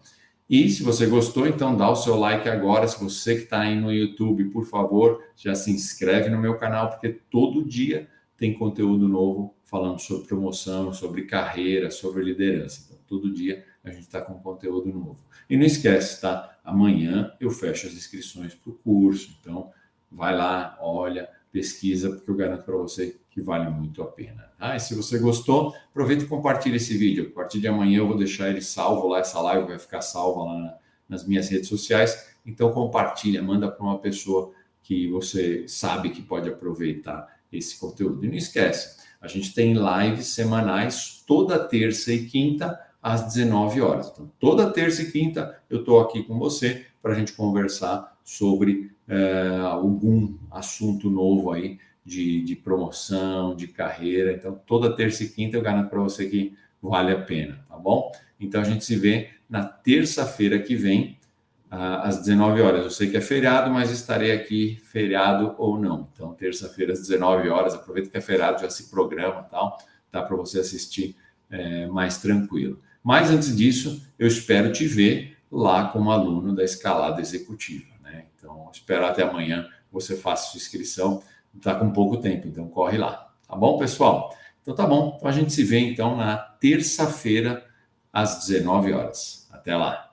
E se você gostou, então dá o seu like agora. Se você que está aí no YouTube, por favor, já se inscreve no meu canal, porque todo dia tem conteúdo novo falando sobre promoção, sobre carreira, sobre liderança. Então, todo dia a gente está com conteúdo novo. E não esquece, tá? Amanhã eu fecho as inscrições para o curso. Então, vai lá, olha, pesquisa, porque eu garanto para você que vale muito a pena. Ah, e se você gostou, aproveita e compartilha esse vídeo. A partir de amanhã eu vou deixar ele salvo lá, essa live vai ficar salva lá nas minhas redes sociais. Então compartilha, manda para uma pessoa que você sabe que pode aproveitar esse conteúdo. E não esquece, a gente tem lives semanais toda terça e quinta às 19 horas. Então, toda terça e quinta eu estou aqui com você para a gente conversar sobre algum assunto novo aí de promoção, de carreira. Então, toda terça e quinta eu garanto para você que vale a pena, tá bom? Então, a gente se vê na terça-feira que vem, às 19 horas. Eu sei que é feriado, mas estarei aqui, feriado ou não. Então, terça-feira às 19 horas, aproveita que é feriado, já se programa e tal, dá para você assistir mais tranquilo. Mas antes disso, eu espero te ver lá como aluno da escalada executiva, né? Então, espero até amanhã você faça sua inscrição. Está com pouco tempo, então corre lá. Tá bom, pessoal? Então tá bom. Então a gente se vê então na terça-feira às 19 horas. Até lá.